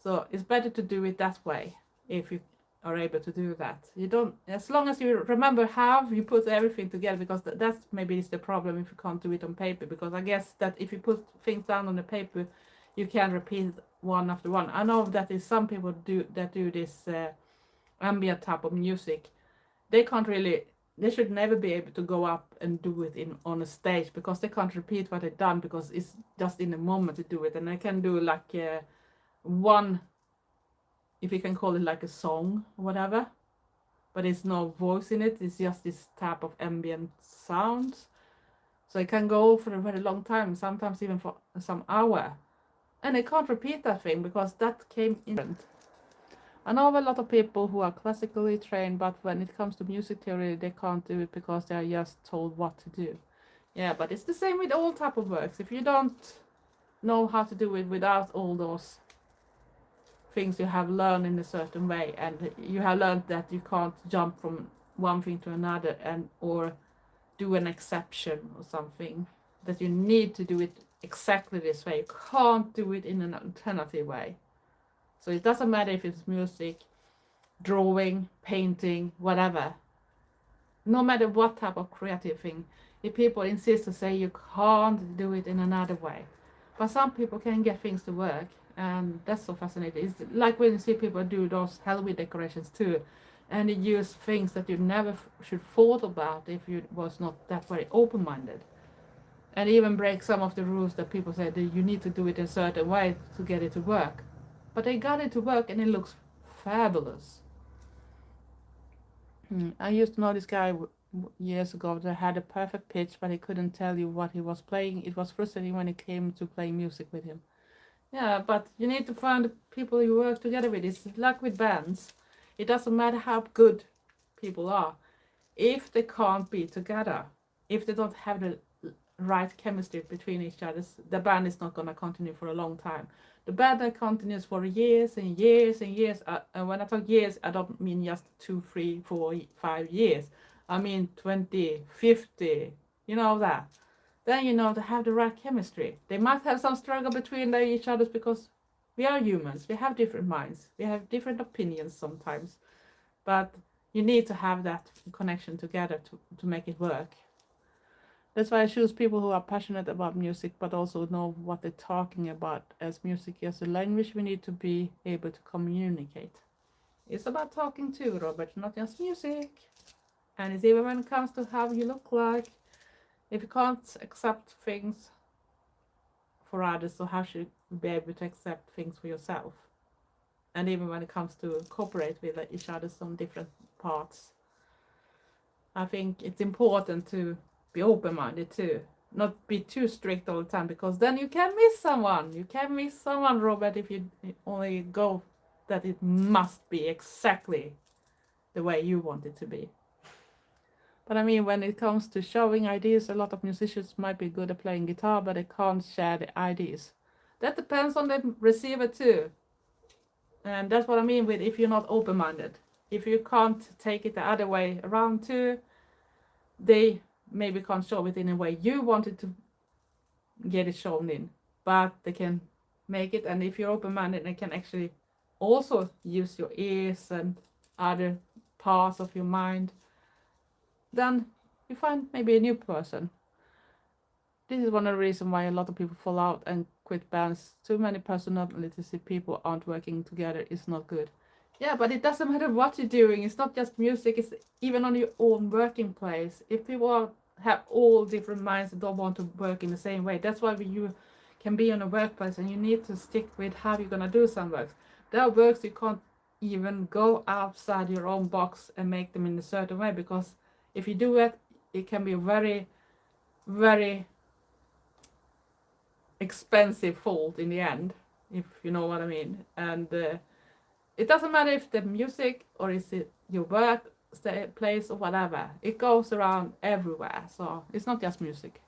So it's better to do it that way if you are able to do that. You don't, as long as you remember how you put everything together, because that's maybe is the problem if you can't do it on paper. Because I guess that if you put things down on the paper, you can repeat one after one. I know that is some people do this ambient type of music. They can't really. They should never be able to go up and do it on a stage because they can't repeat what they've done because it's just in the moment to do it. And they can do like one, if you can call it like a song or whatever, but it's no voice in it. It's just this type of ambient sounds. So it can go for a very long time, sometimes even for some hour. And they can't repeat that thing because that came in. I know of a lot of people who are classically trained, but when it comes to music theory, they can't do it because they are just told what to do. Yeah, but it's the same with all type of works. If you don't know how to do it without all those things you have learned in a certain way, and you have learned that you can't jump from one thing to another and or do an exception or something, that you need to do it exactly this way. You can't do it in an alternative way. So it doesn't matter if it's music, drawing, painting, whatever. No matter what type of creative thing, if people insist to say you can't do it in another way. But some people can get things to work, and that's so fascinating. It's like when you see people do those Halloween decorations too, and they use things that you never should thought about if you was not that very open-minded. And even break some of the rules that people say that you need to do it in a certain way to get it to work. But they got it to work and it looks fabulous. I used to know this guy years ago that had a perfect pitch, but he couldn't tell you what he was playing. It was frustrating when it came to playing music with him. Yeah, but you need to find the people you work together with. It's like with bands. It doesn't matter how good people are. If they can't be together, if they don't have the right chemistry between each other, the band is not going to continue for a long time. The band that continues for years and years and years. And when I talk years, I don't mean just 2, 3, 4, 5 years. I mean 20, 50, you know that. Then you know they have the right chemistry. They might have some struggle between each other because we are humans. We have different minds. We have different opinions sometimes. But you need to have that connection together to make it work. That's why I choose people who are passionate about music but also know what they're talking about. As music is a language, we need to be able to communicate. It's about talking too, Robert, not just music. And it's even when it comes to how you look like. If you can't accept things for others, so how should you be able to accept things for yourself? And even when it comes to cooperate with each other on different parts, I think it's important to be open-minded too. Not be too strict all the time, because then you can miss someone. You can miss someone, Robert, if you only go that it must be exactly the way you want it to be. But I mean, when it comes to showing ideas, a lot of musicians might be good at playing guitar, but they can't share the ideas. That depends on the receiver too. And that's what I mean with if you're not open-minded. If you can't take it the other way around too, they maybe can't show it in a way you wanted to get it shown in, but they can make it. And if you're open-minded, they can actually also use your ears and other parts of your mind, then you find maybe a new person. This is one of the reasons why a lot of people fall out and quit bands. Too many personality people aren't working together is not good. Yeah, but it doesn't matter what you're doing. It's not just music. It's even on your own working place. If people have all different minds and don't want to work in the same way, that's why you can be on a workplace and you need to stick with how you're going to do some works. There are works you can't even go outside your own box and make them in a certain way, because if you do it, it can be very, very expensive fault in the end, if you know what I mean. And it doesn't matter if the music or is it your work place or whatever. It goes around everywhere, so it's not just music.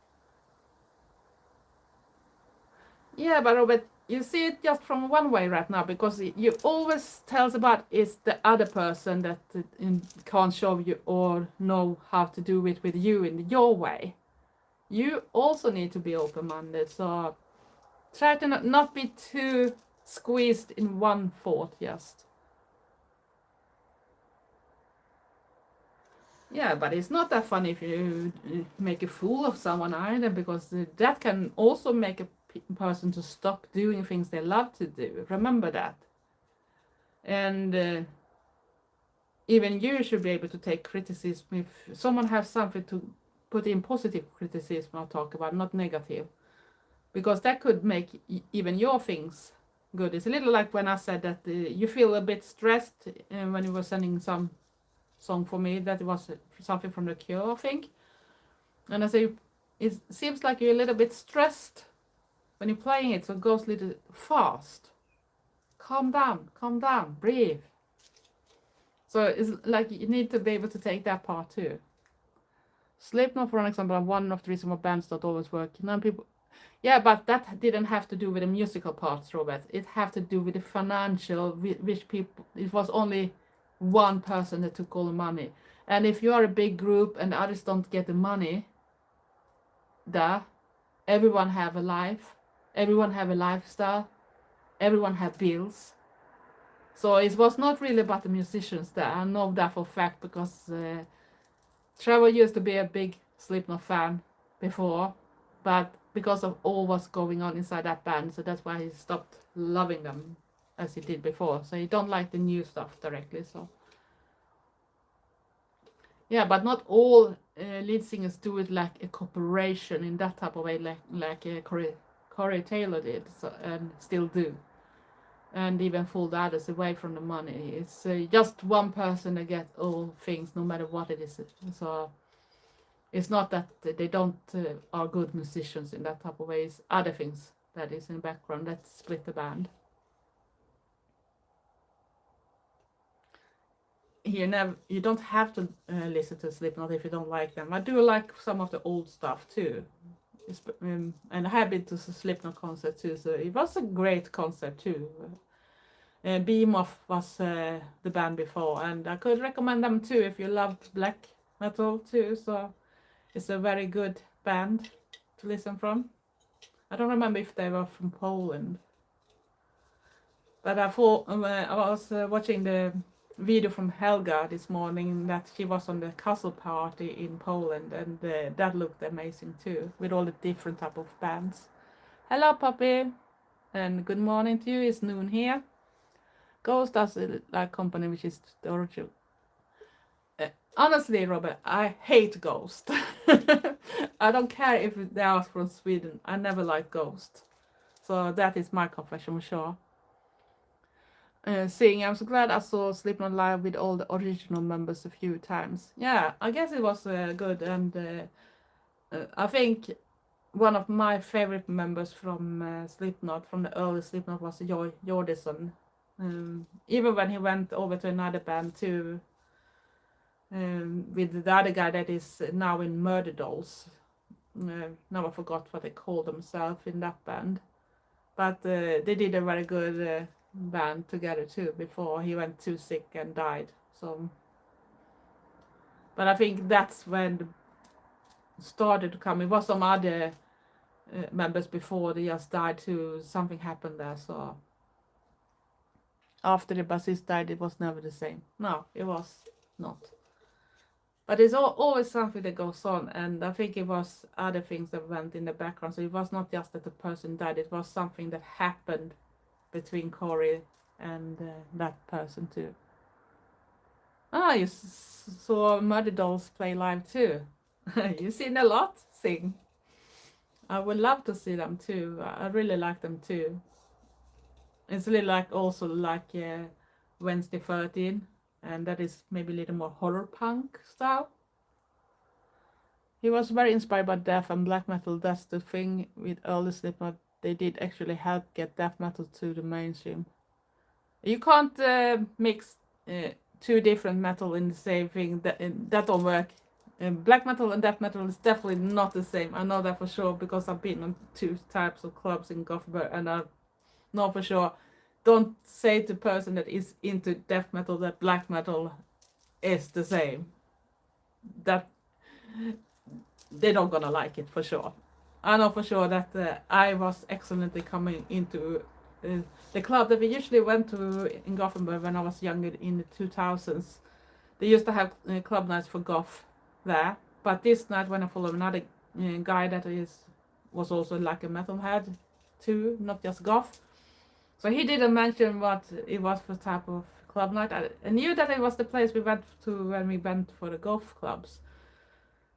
Yeah, but Robert, you see it just from one way right now, because you always tells about it's the other person that can't show you or know how to do it with you in your way. You also need to be open-minded, so try to not be too squeezed in one thought just. Yeah, but it's not that fun if you make a fool of someone either, because that can also make a person to stop doing things they love to do. Remember that. And even you should be able to take criticism. If someone has something to put in, positive criticism I'll talk about, not negative, because that could make even your things good. It's a little like when I said that you feel a bit stressed when you were sending some song for me, that it was something from The Cure, I think. And I say, it seems like you're a little bit stressed when you're playing it, so it goes a little fast. Calm down, breathe. So it's like you need to be able to take that part too. Slipknot, for an example, are one of the reasons why bands don't always work. People, yeah, but that didn't have to do with the musical parts, Robert. It had to do with the financial, which people, it was only one person that took all the money. And if you are a big group and others don't get the money, everyone have a life, everyone have a lifestyle, everyone have bills. So it was not really about the musicians there. I know that for a fact, because Trevor used to be a big Slipknot fan before, but because of all what's going on inside that band, so that's why he stopped loving them as he did before. So he don't like the new stuff directly. So yeah, but not all lead singers do it like a corporation in that type of way, like Corey Taylor did, so, and still do. and even pull the others away from the money. It's just one person that get all things, no matter what it is. So it's not that they don't are good musicians in that type of way. It's other things that is in the background that split the band. You don't have to listen to Slipknot if you don't like them. I do like some of the old stuff too. And I have been to Slipknot concert too, so it was a great concert too. Behemoth was the band before, and I could recommend them too if you love black metal too. So it's a very good band to listen from. I don't remember if they were from Poland, but I thought I was watching the video from Helga this morning that she was on the castle party in Poland, and that looked amazing too, with all the different type of bands. Hello, puppy, and good morning to you. It's noon here. Ghost does like company, which is the original. Honestly, Robert, I hate Ghost. I don't care if they are from Sweden. I never liked Ghost. So that is my confession for sure. I'm so glad I saw Slipknot live with all the original members a few times. Yeah, I guess it was good, and I think one of my favorite members from Slipknot, from the early Slipknot, was Joy Jordison. Even when he went over to another band too, with the other guy that is now in Murder Dolls. Now I forgot what they called themselves in that band, but they did a very good band together too before he went too sick and died. So, but I think that's when it started to come. It was some other members before they just died too. Something happened there, so after the bassist died, it was never the same. No, it was not. But it's always something that goes on, and I think it was other things that went in the background. So it was not just that the person died, it was something that happened between Corey and that person too. Ah, you saw Murder Dolls play live too. You've seen a lot sing. I would love to see them too. I really like them too. It's really like also like Wednesday 13. And that is maybe a little more horror punk style. He was very inspired by death and black metal. That's the thing with early Slipknot. They did actually help get death metal to the mainstream. You can't mix two different metal in the same thing. That don't work. Black metal and death metal is definitely not the same. I know that for sure because I've been on two types of clubs in Gothenburg, and I know for sure. Don't say to the person that is into death metal that black metal is the same. That they're not gonna like it for sure. I know for sure that I was excellently coming into the club that we usually went to in Gothenburg when I was younger in the 2000s. They used to have club nights for goth there, but this night when I followed another guy that was also like a metalhead too, not just goth. So he didn't mention what it was for type of club night. I knew that it was the place we went to when we went for the golf clubs.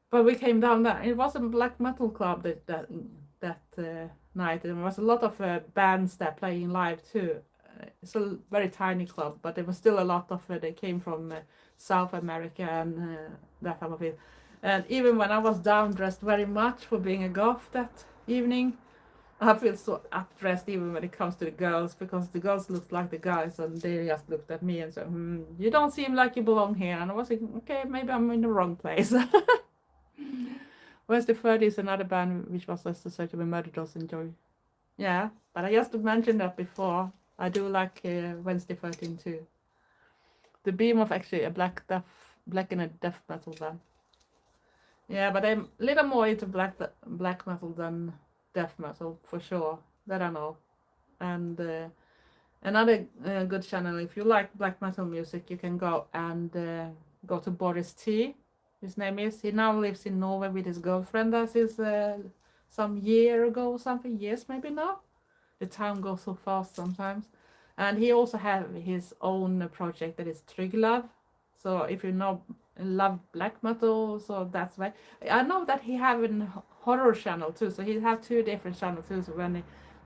But we came down there. It was a black metal club that night. And there was a lot of bands there playing live too. It's a very tiny club, but there was still a lot of they came from South America and that type of it. And even when I was down dressed very much for being a goth that evening, I feel so up-dressed even when it comes to the girls, because the girls looked like the guys and they just looked at me and said, you don't seem like you belong here. And I was like, okay, maybe I'm in the wrong place. Wednesday 30 is another band which was associated with Murder Dolls and Joy. Yeah, but I just mentioned that before. I do like Wednesday 13 too. The Beam of actually a black and a death metal band. Yeah, but I'm a little more into black metal than death metal for sure, that I know. And another good channel, if you like black metal music, you can go and go to Boris T. His name is. He now lives in Norway with his girlfriend. That is some year ago or something. Years maybe now. The time goes so fast sometimes. And he also have his own project that is Trygglove. So if you love black metal, so that's why. I know that he have a horror channel too. So he have two different channels too. So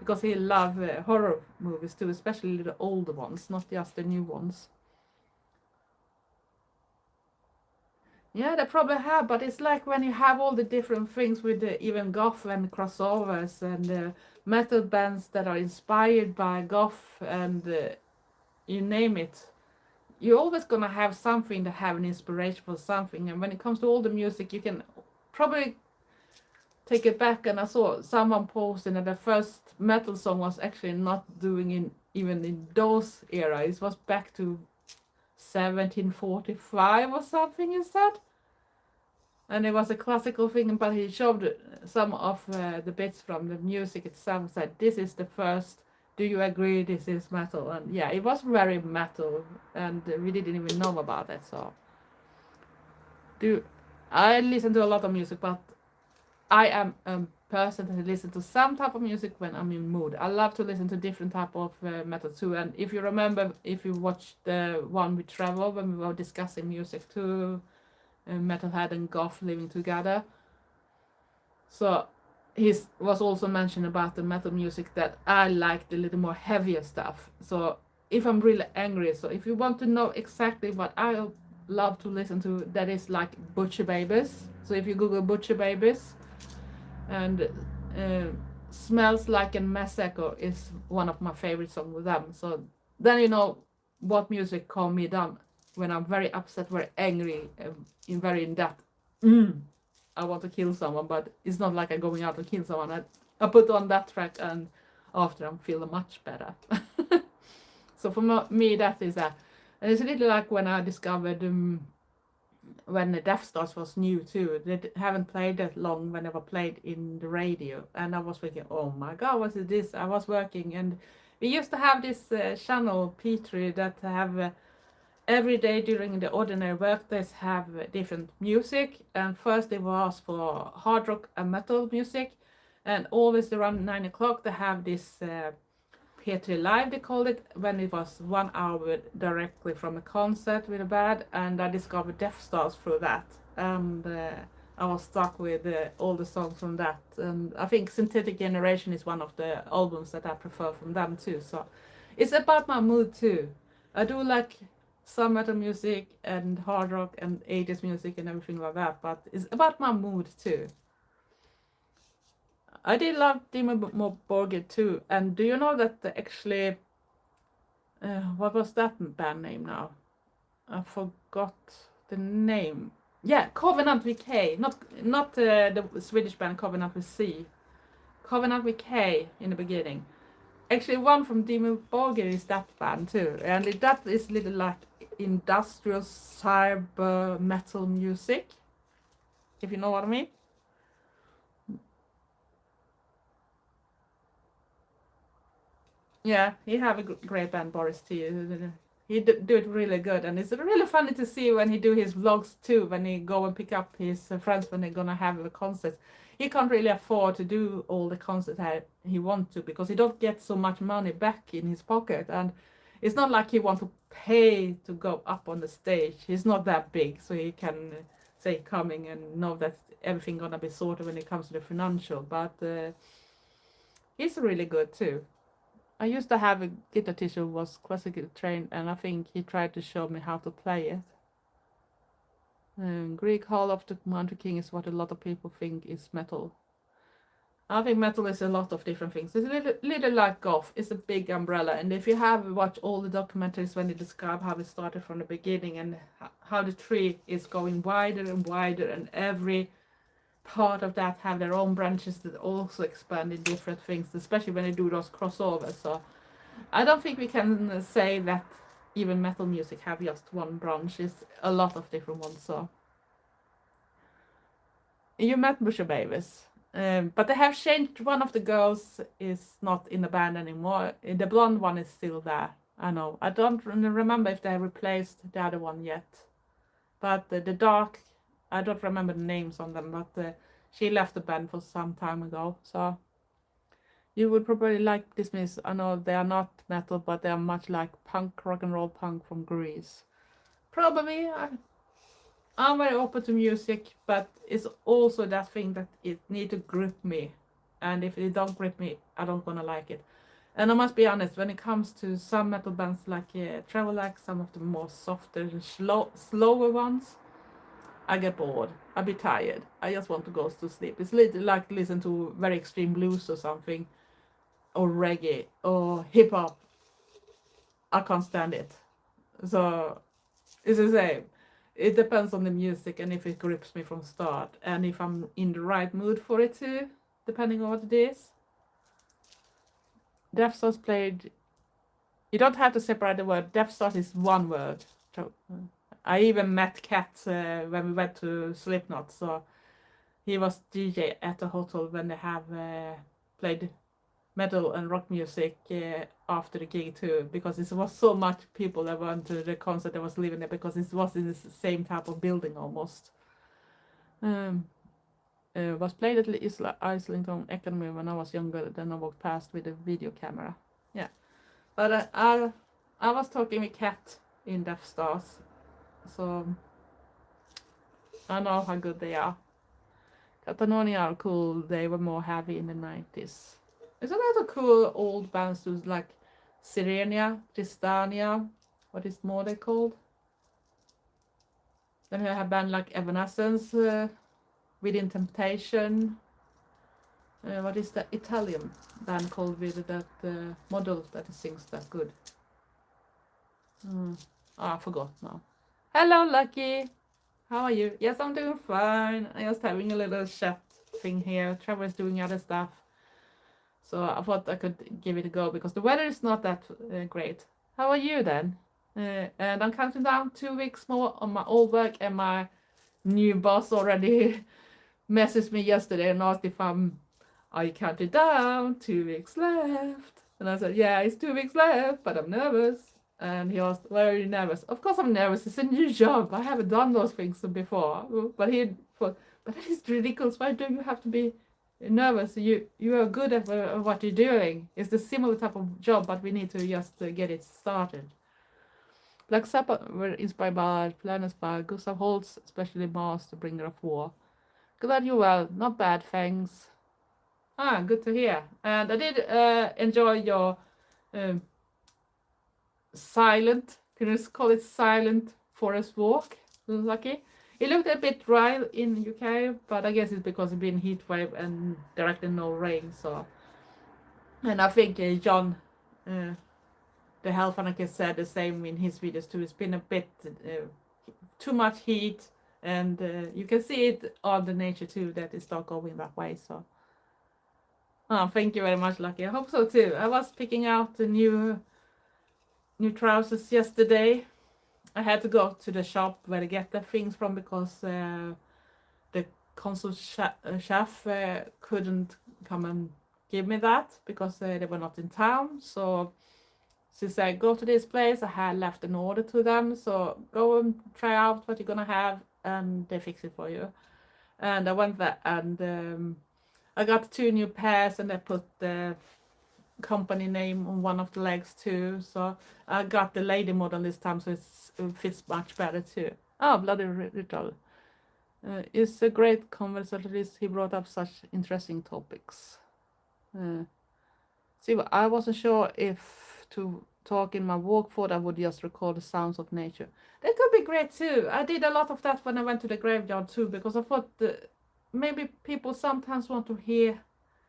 because he loves horror movies too, especially the older ones, not just the new ones. Yeah, they probably have, but it's like when you have all the different things with the even goth and crossovers and metal bands that are inspired by goth and you name it. You're always gonna have something that have an inspiration for something, and when it comes to all the music, you can probably take it back. And I saw someone posting that the first metal song was actually not doing in even in those era. It was back to 1745 or something instead. And it was a classical thing, but he showed some of the bits from the music itself, said this is the first, do you agree this is metal? And yeah, it was very metal, and we didn't even know about it. So I listen to a lot of music, but I am a person that listens to some type of music when I'm in mood. I love to listen to different type of metal too. And if you remember, if you watched the one with Trevor when we were discussing music too, Metalhead and Goth living together. So he was also mentioned about the metal music that I like the little more heavier stuff. So if I'm really angry, so if you want to know exactly what I love to listen to, that is like Butcher Babies. So if you Google Butcher Babies, and Smells Like a Massacre is one of my favorite songs with them. So then you know what music calm me down when I'm very upset, very angry, very in that. I want to kill someone, but it's not like I'm going out to kill someone. I put on that track, and after I'm feeling much better. So for me, that is that. And it's a little like when I discovered when the Death Stars was new too. They haven't played that long when they were played in the radio, and I was thinking, oh my god, what is this? I was working, and we used to have this channel Petri that have every day during the ordinary workdays have different music. And first it was for hard rock and metal music, and always around 9 o'clock they have this P3 Live, they called it, when it was 1 hour directly from a concert with a band. And I discovered Death Stars through that, and I was stuck with all the songs from that. And I think Synthetic Generation is one of the albums that I prefer from them too. So it's about my mood too. I do like some metal music and hard rock and 80s music and everything like that, but it's about my mood too. I did love Dimmu Borgir too. And do you know that actually, what was that band name now? I forgot the name. Yeah, Covenant with K. Not the Swedish band Covenant with C. Covenant with K in the beginning. Actually, one from Dimmu Borgir is that band too. And that is a little like industrial cyber metal music, if you know what I mean. Yeah, he have a great band, Boris too. He do it really good, and it's really funny to see when he do his vlogs too. When he go and pick up his friends when they're gonna have a concert, he can't really afford to do all the concerts he wants to, because he don't get so much money back in his pocket, and it's not like he want to pay to go up on the stage. He's not that big, so he can say coming and know that everything gonna be sorted when it comes to the financial. But he's really good too. I used to have a guitar teacher who was classically trained, and I think he tried to show me how to play it. Greek Hall of the Mountain King is what a lot of people think is metal. I think metal is a lot of different things. It's a little like Goth. It's a big umbrella, and if you have watched all the documentaries when they describe how it started from the beginning and how the tree is going wider and wider, and every part of that have their own branches that also expand in different things, especially when they do those crossovers. So I don't think we can say that even metal music have just one branch. It's a lot of different ones. So you met Butcher Babies, but they have changed. One of the girls is not in the band anymore. The blonde one is still there. I know. I don't remember if they replaced the other one yet, but the dark, I don't remember the names on them, but she left the band for some time ago. So you would probably like this miss. I know they are not metal, but they are much like punk, rock and roll punk from Greece. Probably. I'm very open to music, but it's also that thing that it need to grip me. and if it don't grip me, I don't gonna like it. And I must be honest, when it comes to some metal bands like Travel, some of the more softer, slower ones, I get bored. I be tired. I just want to go to sleep. It's like listen to very extreme blues or something, or reggae, or hip hop. I can't stand it. So it's the same. It depends on the music and if it grips me from start, and if I'm in the right mood for it too, depending on what it is. Death Stars played. You don't have to separate the word. Death Stars is one word. I even met Kat when we went to Slipknot, so he was DJ at the hotel when they have played metal and rock music after the gig too, because it was so much people that went to the concert that was living there, because it was in the same type of building almost. Was played at the Islington Academy when I was younger. Then I walked past with a video camera. Yeah, but I was talking with Kat in Death Stars, so I know how good they are. Catalonia are cool. They were more heavy in the 90s. There's a lot of cool old bands too, like Sirenia, Tristania. What is more they called? Then you have a band like Evanescence, Within Temptation. What is the Italian band called with that model that sings that good? I forgot now. Hello, Lucky. How are you? Yes, I'm doing fine. I'm just having a little chat thing here. Trevor's doing other stuff. So I thought I could give it a go because the weather is not that great. How are you then? And I'm counting down 2 weeks more on my old work, and my new boss already messaged me yesterday and asked if are you counting down? 2 weeks left. And I said, yeah, it's 2 weeks left, but I'm nervous. And he asked, why are you nervous? Of course I'm nervous. It's a new job. I haven't done those things before. But he thought, but that is ridiculous. Why do you have to be nervous? You are good at what you're doing. It's the similar type of job, but we need to just get it started. Black Sabbath were inspired by Planets by Gustav Holst, especially Mars, the bringer of war. Glad you're well. Not bad, thanks. Good to hear. And I did enjoy your silent, can you call it silent forest walk, Lucky? It looked a bit dry in UK, but I guess it's because it's been heat wave and directly no rain. So, and I think John, the health anarchist, said the same in his videos too. It's been a bit too much heat, and you can see it on the nature too that it's not going that way. So, thank you very much, Lucky. I hope so too. I was picking out the new trousers yesterday. I had to go to the shop where they get the things from because the consul chef couldn't come and give me that because they were not in town. So she said, go to this place. I had left an order to them, so go and try out what you're gonna have and they fix it for you. And I went there and I got 2 new pairs, and I put the company name on one of the legs too. So I got the lady model this time, so it fits much better too. Bloody Ritual. It's a great conversation. He brought up such interesting topics. See, I wasn't sure if to talk in my walk thought I would just record the sounds of nature. That could be great too. I did a lot of that when I went to the graveyard too, because I thought maybe people sometimes want to hear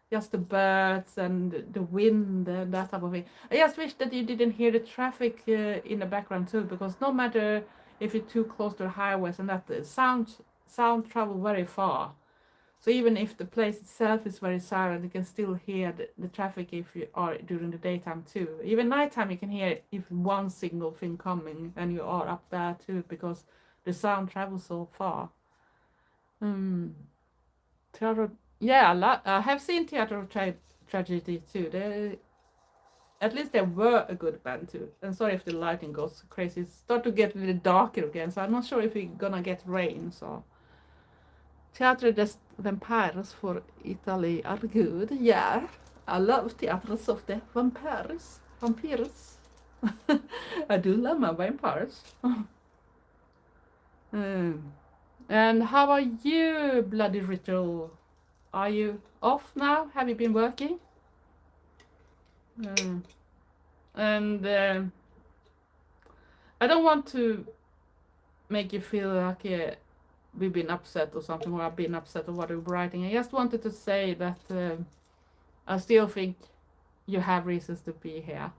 just the birds and the wind and that type of thing. I just wish that you didn't hear the traffic in the background too, because no matter if you're too close to the highways and that, sound travel very far. So even if the place itself is very silent, you can still hear the traffic if you are during the daytime too. Even nighttime you can hear if one single thing coming and you are up there too, because the sound travels so far. Yeah, I have seen Theatre of Tragedy too. At least they were a good band too. And sorry if the lighting goes crazy. It's start to get a little darker again, so I'm not sure if we're gonna get rain. So Teatro des Vampires for Italy are good. Yeah, I love theaters of the vampires. I do love my vampires. And how are you, Bloody Ritual? Are you off now? Have you been working? And I don't want to make you feel like we've been upset or something, or I've been upset or what we're writing. I just wanted to say that I still think you have reasons to be here,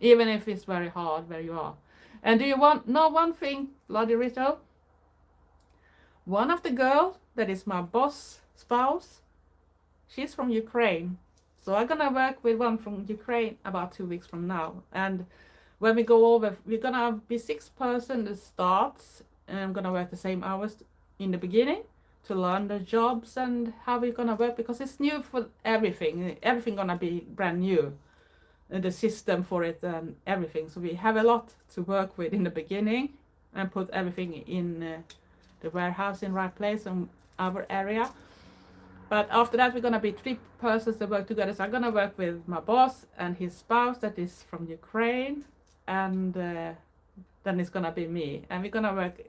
even if it's very hard where you are. And do you know one thing, Bloody Rito? One of the girls that is my boss spouse, she's from Ukraine. So I'm gonna work with one from Ukraine about 2 weeks from now. And when we go over, we're gonna be 6 person that starts, and I'm gonna work the same hours in the beginning to learn the jobs and how we're gonna work, because it's new for everything. Everything gonna be brand new, and the system for it and everything. So we have a lot to work with in the beginning and put everything in the warehouse in right place in our area. But after that, we're gonna be 3 persons that work together. So I'm gonna work with my boss and his spouse that is from Ukraine, and then it's gonna be me, and we're gonna work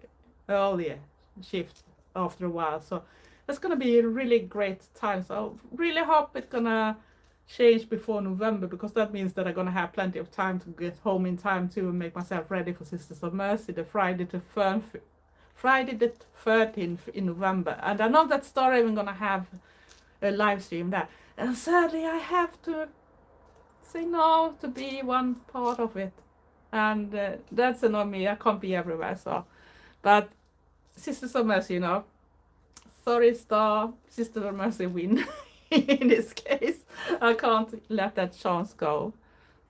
earlier shift after a while. So that's gonna be a really great time. So really hope it's gonna change before November, because that means that I'm gonna have plenty of time to get home in time to make myself ready for Sisters of Mercy, the Friday the 13th in November. And I know that story I'm gonna have a live stream there, and sadly I have to say no to be one part of it, and that's annoying me. I can't be everywhere. So, but Sisters of Mercy, sorry, Sisters of Mercy win. In this case, I can't let that chance go.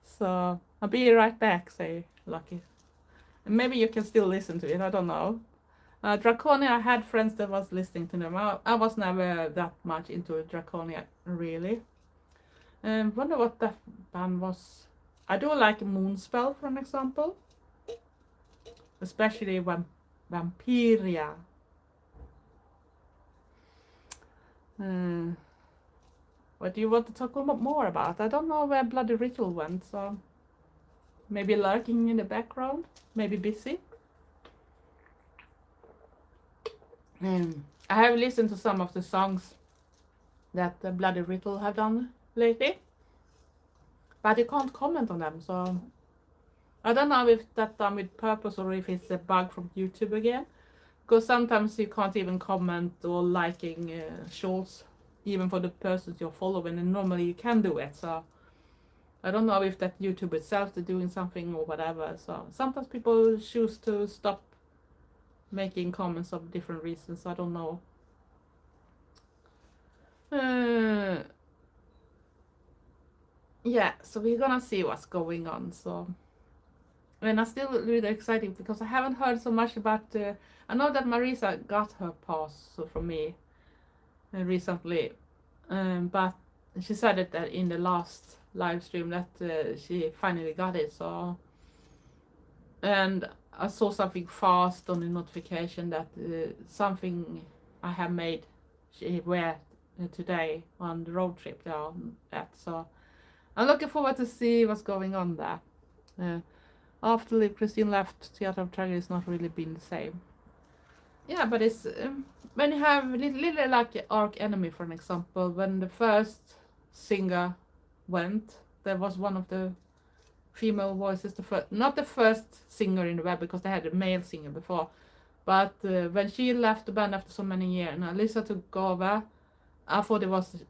So I'll be right back, say Lucky. And maybe you can still listen to it, I don't know. Draconia, I had friends that was listening to them. I was never that much into Draconia, really. Wonder what that band was. I do like Moonspell, for an example. Especially Vampiria. What do you want to talk more about? I don't know where Bloody Ritual went, so maybe lurking in the background, maybe busy. I have listened to some of the songs that the Bloody Ritual have done lately, but you can't comment on them, so I don't know if that's done with purpose or if it's a bug from YouTube again, because sometimes you can't even comment or liking shorts, even for the persons you're following, and normally you can do it. So I don't know if that YouTube itself is doing something or whatever. So sometimes people choose to stop making comments of different reasons. So I don't know. Yeah, so we're gonna see what's going on. So, and I'm still really excited because I haven't heard so much about. I know that Marisa got her pass from me recently, but she said it that in the last live stream that she finally got it. So, and I saw something fast on the notification that something I have made she wear today on the road trip down at. So I'm looking forward to see what's going on there. After Christine left, Theatre of Tragedy has not really been the same. Yeah, but it's when you have little like Arch Enemy, for an example, when the first singer went, there was one of the female voices, not the first singer in the web, because they had a male singer before, but when she left the band after so many years and Alyssa took over, I thought it was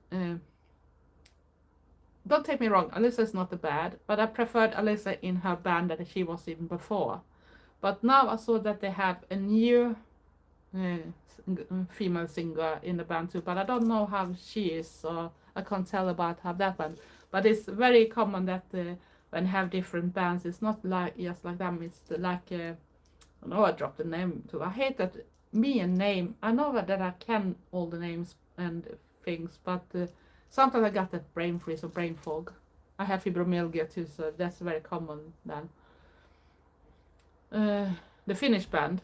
don't take me wrong, Alyssa is not bad, but I preferred Alyssa in her band that she was in before. But now I saw that they have a new female singer in the band too, but I don't know how she is, so I can't tell about how that went. But it's very common that when you have different bands, it's not like just like them, it's like I know I dropped the name too. I hate that me and name. I know that I can all the names and things, but sometimes I got that brain freeze or brain fog. I have fibromyalgia too, so that's very common then. The Finnish band.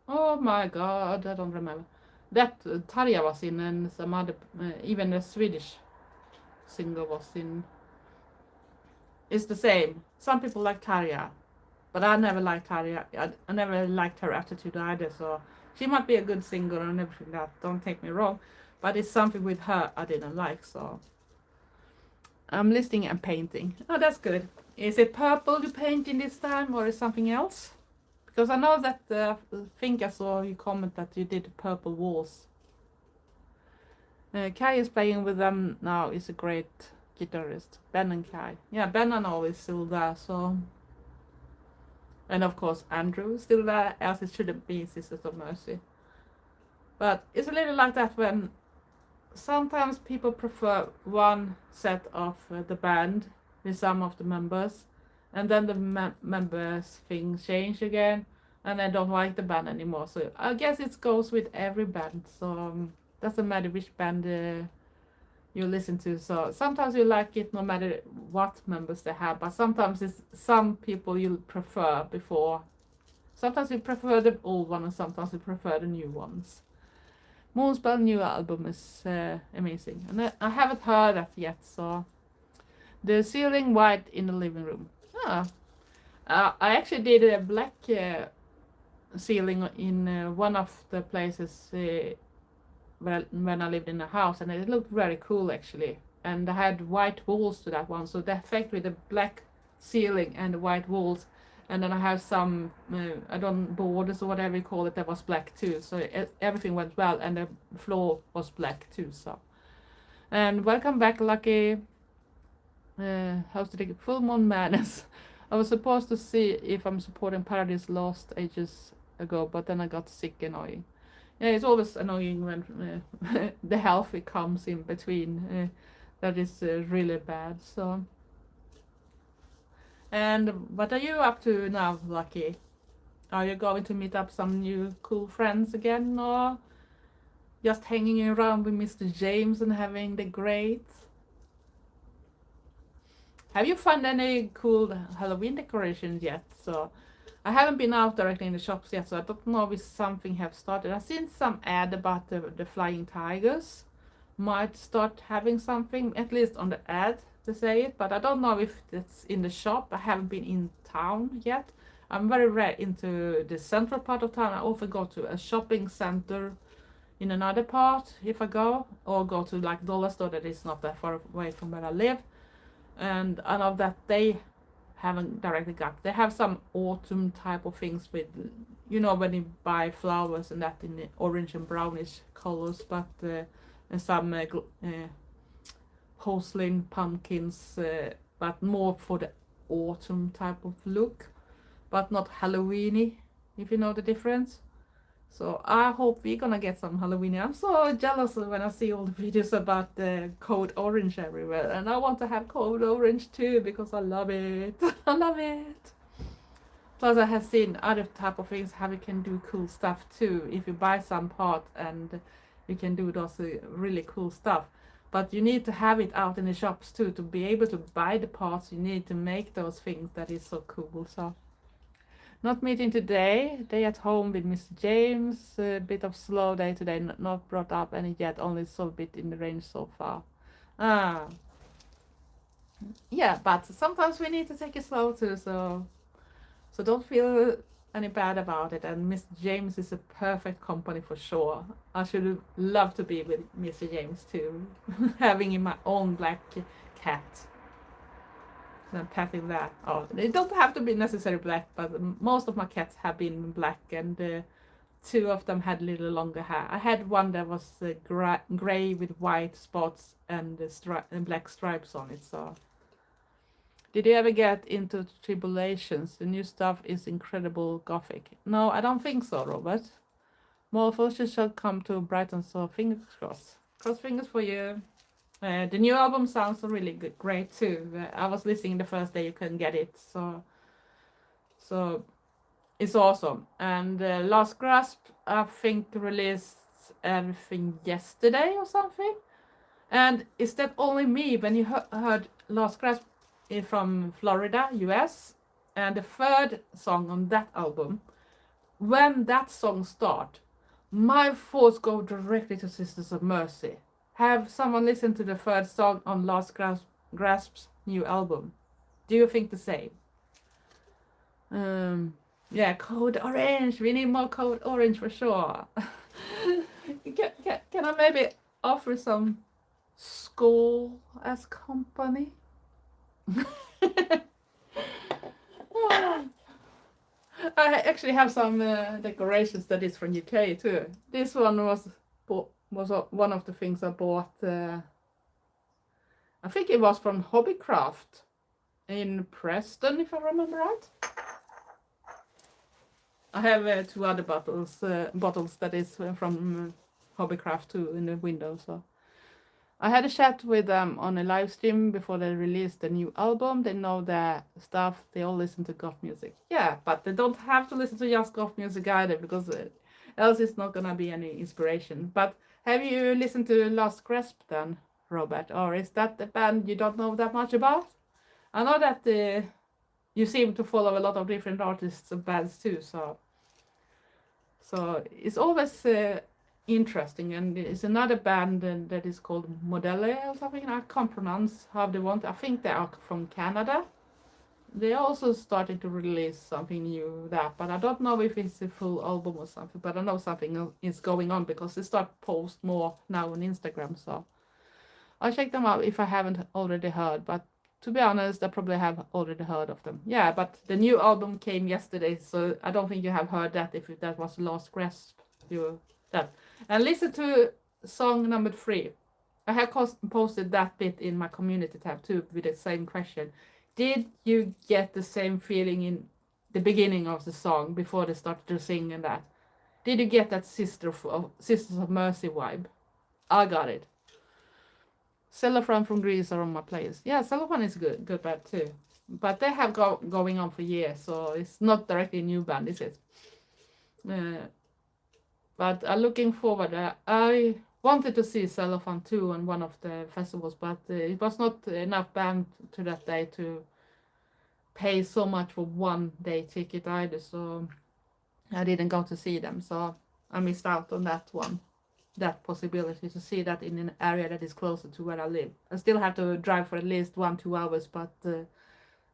Oh my god, I don't remember. That Tarja was in, and some other, even the Swedish singer was in. It's the same. Some people like Tarja, but I never liked Tarja. I never liked her attitude either, so She might be a good singer and everything that, don't take me wrong, but it's something with her I didn't like, so I'm listening and painting. Oh, that's good. Is it purple you painting this time, or is something else? Because I know that I think I saw you comment that you did purple walls. Kai is playing with them now. He's a great guitarist. Ben and Kai. Yeah, Ben and all is still there, so... And of course Andrew is still there, else it shouldn't be Sisters of Mercy. But it's a little like that when sometimes people prefer one set of the band with some of the members, and then the members things change again, and they don't like the band anymore. So I guess it goes with every band, so doesn't matter which band you listen to. So sometimes you like it no matter what members they have, but sometimes it's some people you prefer before. Sometimes you prefer the old one, and sometimes you prefer the new ones. Moonspell new album is amazing, and I haven't heard that yet. So the ceiling white in the living room. I actually did a black ceiling in one of the places when I lived in a house, and it looked very cool actually. And I had white walls to that one, so the effect with the black ceiling and the white walls, and then I have some I don't borders or whatever you call it, that was black too. So everything went well, and the floor was black too. So, and welcome back, Lucky. How's the full moon madness? I was supposed to see if I'm supporting Paradise Lost ages ago, but then I got sick. Annoying. Yeah, it's always annoying when the healthy comes in between. That is really bad. So, and what are you up to now, Lucky? Are you going to meet up some new cool friends again, or just hanging around with Mr. James and having the great? Have you found any cool Halloween decorations yet? So I haven't been out directly in the shops yet, so I don't know if something have started. I've seen some ad about the flying tigers might start having something, at least on the ad to say it, but I don't know if it's in the shop. I haven't been in town yet. I'm very rare into the central part of town. I often go to a shopping center in another part if I go, or go to like dollar store that is not that far away from where I live. And I know that they haven't directly got. They have some autumn type of things with, you know, when you buy flowers and that in the orange and brownish colors, but and some porcelain pumpkins, but more for the autumn type of look, but not Halloweeny, if you know the difference. So I hope we're gonna get some Halloween. I'm so jealous when I see all the videos about the code orange everywhere, and I want to have code orange too because I love it. I love it. Plus I have seen other type of things how you can do cool stuff too. If you buy some part and you can do those really cool stuff. But you need to have it out in the shops too to be able to buy the parts. You need to make those things that is so cool. So. Not meeting today, day at home with Mr. James, a bit of slow day today, not brought up any yet, only so a bit in the range so far. Yeah, but sometimes we need to take it slow too, so don't feel any bad about it, and Mr. James is a perfect company for sure. I should love to be with Mr. James too, having in my own black cat. And petting that. Oh, they don't have to be necessarily black, but most of my cats have been black, and two of them had a little longer hair. I had one that was gray with white spots and black stripes on it. So, did you ever get into Tribulations? The new stuff is incredible gothic. No, I don't think so, Robert. More footage shall come to Brighton, so fingers crossed. Cross fingers for you. The new album sounds really good, great too. I was listening the first day you couldn't get it, so it's awesome. And Last Grasp, I think, released everything yesterday or something. And is that only me when you heard Last Grasp from Florida, US, and the third song on that album? When that song starts, my thoughts go directly to Sisters of Mercy. Have someone listened to the third song on Last Grasp's new album? Do you think the same? Yeah, Code Orange. We need more Code Orange for sure. Can I maybe offer some school as company? I actually have some decorations that is from UK too. This one was one of the things I bought. I think it was from Hobbycraft in Preston, if I remember right. I have two other bottles that is from Hobbycraft too in the window. So I had a chat with them on a live stream before they released the new album. They know their stuff. They all listen to goth music. Yeah, but they don't have to listen to just goth music either, because else it's not gonna be any inspiration. But have you listened to Last Cresp then, Robert? Or is that the band you don't know that much about? I know that you seem to follow a lot of different artists and bands too, so it's always interesting. And it's another band that is called Modelle or something. I can't pronounce how they want. I think they are from Canada. They are also starting to release something new there, but I don't know if it's a full album or something. But I know something is going on because they start post more now on Instagram. So I'll check them out if I haven't already heard. But to be honest, I probably have already heard of them. Yeah, but the new album came yesterday, so I don't think you have heard that if that was Last Grasp. That. And listen to song number 3. I have posted that bit in my community tab too with the same question. Did you get the same feeling in the beginning of the song before they started to sing and that? Did you get that Sisters of Mercy vibe? I got it. Cellophane from Greece are on my playlist. Yeah, Cellophane is good band too. But they have going on for years, so it's not directly a new band, is it? But I'm looking forward. I wanted to see Cellophane too on one of the festivals, but it was not enough band to that day to pay so much for one day ticket either, so I didn't go to see them. So I missed out on that one. That possibility to see that in an area that is closer to where I live. I still have to drive for at least 1-2 hours, but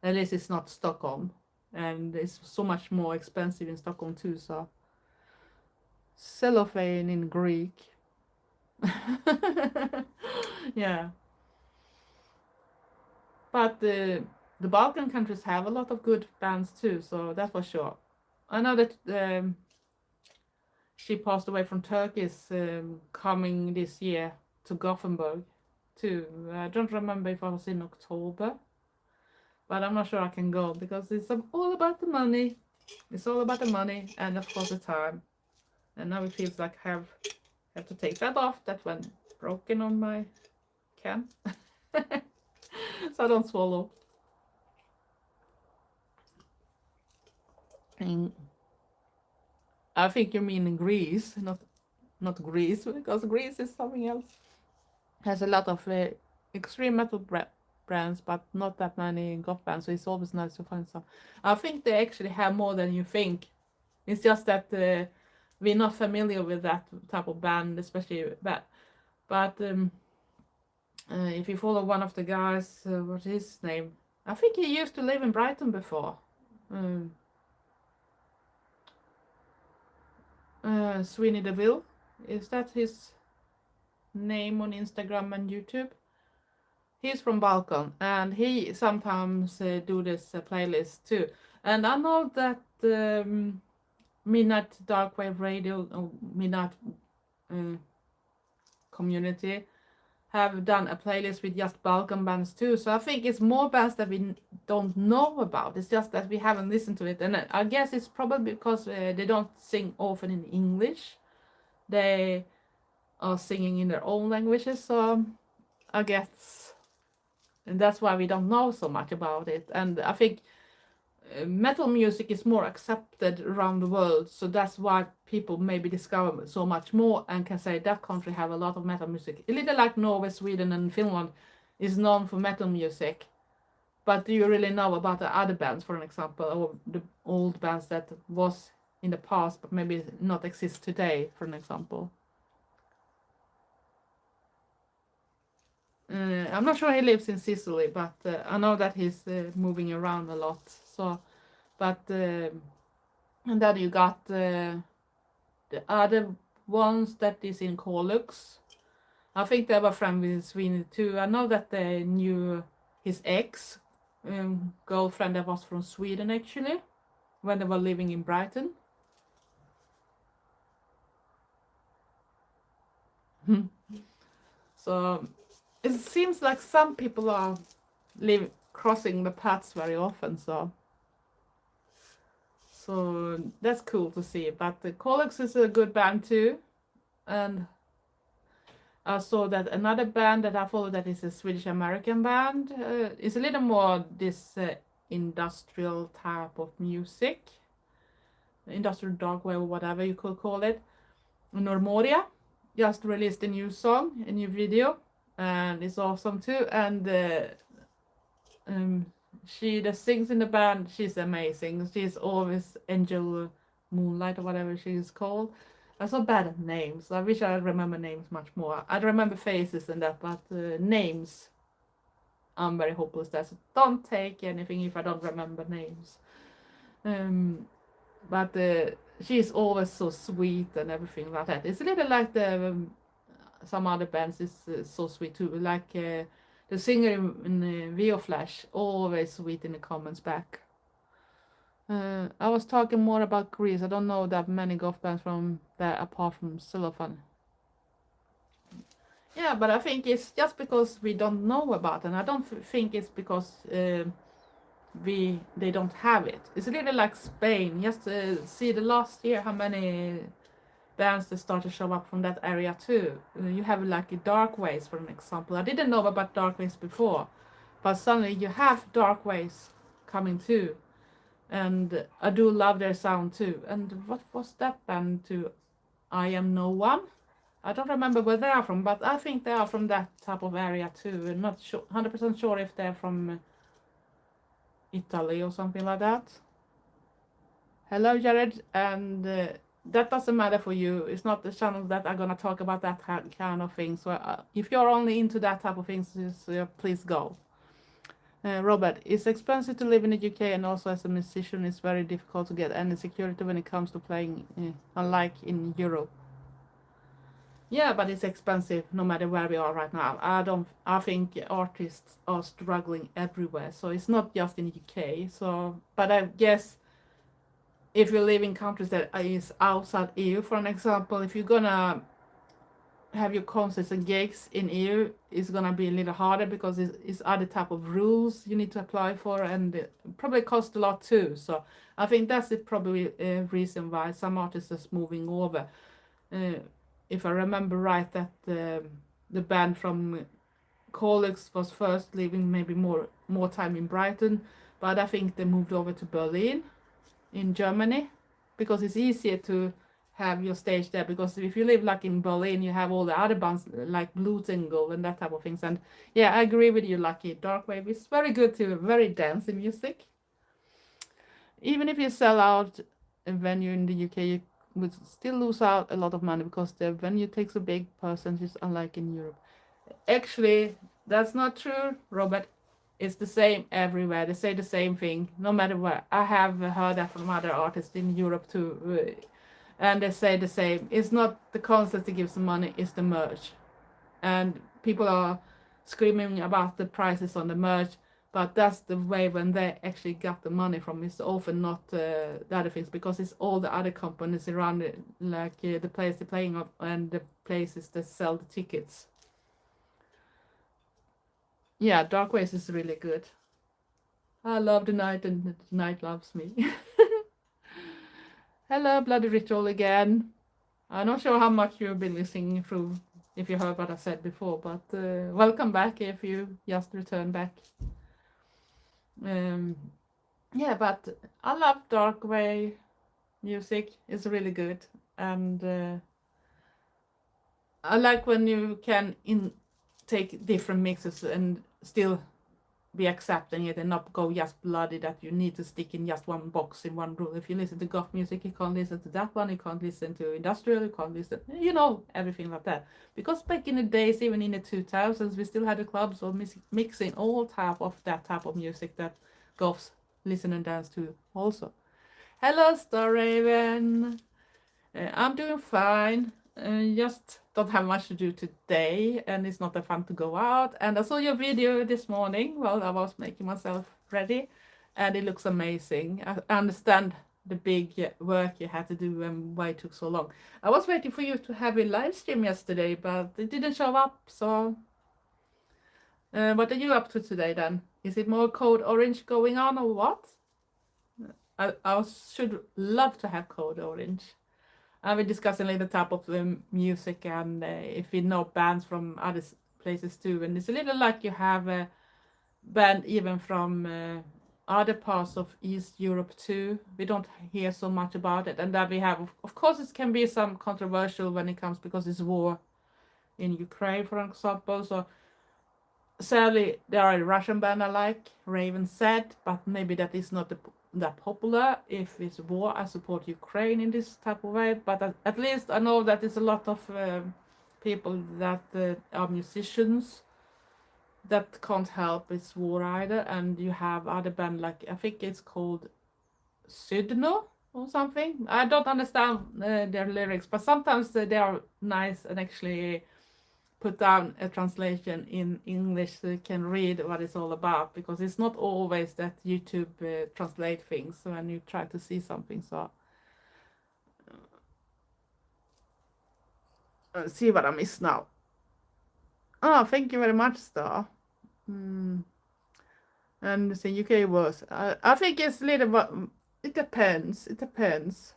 at least it's not Stockholm, and it's so much more expensive in Stockholm too. So cellophane in Greek. Yeah, but the Balkan countries have a lot of good bands too, so that's for sure. I know that she passed away from Turkey is coming this year to Gothenburg too. I don't remember if I was in October, but I'm not sure I can go because it's all about the money. It's all about the money and of course the time. And now it feels like I have to take that off. That went broken on my can, so I don't swallow. And I think you mean in Greece, not Greece, because Greece is something else. Has a lot of extreme metal brands, but not that many goth bands, so it's always nice to find some. I think they actually have more than you think. It's just that we're not familiar with that type of band, especially that. But if you follow one of the guys, what's his name? I think he used to live in Brighton before. Sweeney Deville, is that his name on Instagram and YouTube? He's from Balkan, and he sometimes do this playlist too. And I know that Midnight Darkwave Radio, Midnight Community have done a playlist with just Balkan bands too. So I think it's more bands that we don't know about. It's just that we haven't listened to it, and I guess it's probably because they don't sing often in English. They are singing in their own languages, so I guess. And that's why we don't know so much about it. And I think metal music is more accepted around the world, so that's why people maybe discover so much more and can say that country have a lot of metal music. A little like Norway, Sweden and Finland is known for metal music, but do you really know about the other bands, for an example, or the old bands that was in the past but maybe not exist today, for an example? I'm not sure he lives in Sicily, but I know that he's moving around a lot. So, but And then you got the other ones that is in Colux. I think they were friends with Sweeney too. I know that they knew his ex girlfriend that was from Sweden actually, when they were living in Brighton. So it seems like some people are crossing the paths very often. So that's cool to see. But the Colix is a good band too, and I saw that another band that I follow that is a Swedish American band. It's a little more this industrial type of music, industrial dark wave or whatever you could call it. Normoria just released a new song, a new video, and it's awesome too. And she that sings in the band, she's amazing. She's always Angel Moonlight or whatever she's called. I'm so bad at names. I wish I remember names much more. I remember faces and that, but names, I'm very hopeless there. So don't take anything if I don't remember names. But she's always so sweet and everything like that. It's a little like the some other bands is so sweet too. Like the singer in Vio Flash, always sweet in the comments back. I was talking more about Greece. I don't know that many goth bands from there apart from Cellophane. Yeah, but I think it's just because we don't know about it. And I don't think it's because they don't have it. It's a little like Spain. Just see the last year how many bands that start to show up from that area too. You have like Dark Ways for an example. I didn't know about Dark Ways before, but suddenly you have Dark Ways coming too. And I do love their sound too. And what was that band too? I Am No One. I don't remember where they are from, but I think they are from that type of area too. I'm not sure, 100% sure if they're from Italy or something like that. Hello, Jared, and that doesn't matter for you. It's not the channel that I'm gonna talk about that kind of thing. So if you're only into that type of things, please go. Robert, it's expensive to live in the UK, and also as a musician, it's very difficult to get any security when it comes to playing, unlike in Europe. Yeah, but it's expensive no matter where we are right now. I think artists are struggling everywhere, so it's not just in the UK. So, but I guess if you live in countries that is outside EU, for an example, if you're gonna have your concerts and gigs in EU, it's gonna be a little harder because it's other type of rules you need to apply for, and it probably cost a lot too. So I think that's probably a reason why some artists are moving over. If I remember right, that the band from Colix was first living maybe more time in Brighton, but I think they moved over to Berlin in Germany because it's easier to have your stage there, because if you live like in Berlin, you have all the other bands like Blue Tingle and that type of things. And yeah, I agree with you, Lucky. Dark Wave is very good too, very dancey music. Even if you sell out a venue in the UK, you would still lose out a lot of money because the venue takes a big percentage, unlike in Europe. Actually, that's not true, Robert. It's the same everywhere. They say the same thing, no matter where. I have heard that from other artists in Europe too, and they say the same. It's not the concert that gives the money, it's the merch. And people are screaming about the prices on the merch, but that's the way when they actually got the money from. It's often not the other things, because it's all the other companies around it, like the place they're playing on and the places that sell the tickets. Yeah, Dark Ways is really good. I love the night and the night loves me. Hello, Bloody Ritual again. I'm not sure how much you've been listening through, if you heard what I said before, but welcome back if you just returned back. Yeah, but I love Dark Wave music. It's really good, and I like when you can take different mixes and still be accepting it and not go just bloody that you need to stick in just one box in one room. If you listen to goth music, you can't listen to that one, you can't listen to industrial, you can't listen, everything like that. Because back in the days, even in the 2000s, we still had the clubs of mixing all type of that type of music that goths listen and dance to also. Hello, Star Raven. I'm doing fine. Just don't have much to do today, and it's not that fun to go out. And I saw your video this morning while I was making myself ready, and it looks amazing. I understand the big work you had to do and why it took so long. I was waiting for you to have a live stream yesterday, but it didn't show up. So, what are you up to today then? Is it more Code Orange going on or what? I should love to have Code Orange. I've been discussing like the type of music and if we know bands from other places too. And it's a little like you have a band even from other parts of East Europe too. We don't hear so much about it. And then we have, of course, it can be some controversial when it comes because it's war in Ukraine, for example. So sadly, there are a Russian band I like, Raven said, but maybe that is not that popular. If it's war, I support Ukraine in this type of way, but at least I know that there's a lot of people that are musicians that can't help it's war either, and you have other band like, I think it's called Sydno or something. I don't understand their lyrics, but sometimes they are nice and actually put down a translation in English so you can read what it's all about, because it's not always that YouTube translate things when you try to see something. So see what I miss now. Oh, thank you very much, Star. And the UK was. I think it's a little bit. It depends. It depends.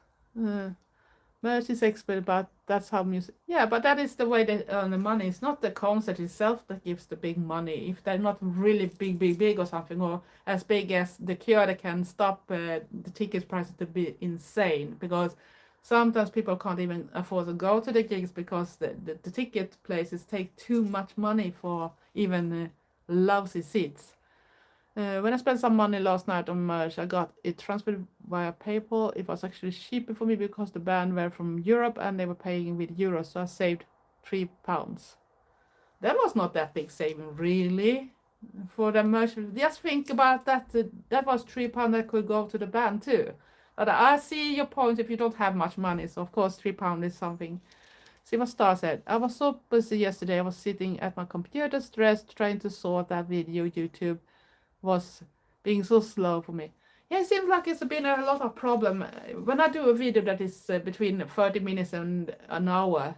Merch is expert, but that's how music. Yeah, but that is the way they earn the money. It's not the concert itself that gives the big money. If they're not really big or something, or as big as the Cure, they can stop the ticket prices to be insane, because sometimes people can't even afford to go to the gigs because the ticket places take too much money for even lousy seats. When I spent some money last night on merch, I got it transferred via PayPal. It was actually cheaper for me because the band were from Europe and they were paying with euros, so I saved £3. That was not that big saving, really, for the merch. Just think about that. That was £3 that could go to the band too. But I see your point if you don't have much money, so of course £3 is something. See what Star said. I was so busy yesterday. I was sitting at my computer, stressed, trying to sort that video YouTube was being so slow for me. Yeah, it seems like it's been a lot of problem. When I do a video that is between 30 minutes and an hour,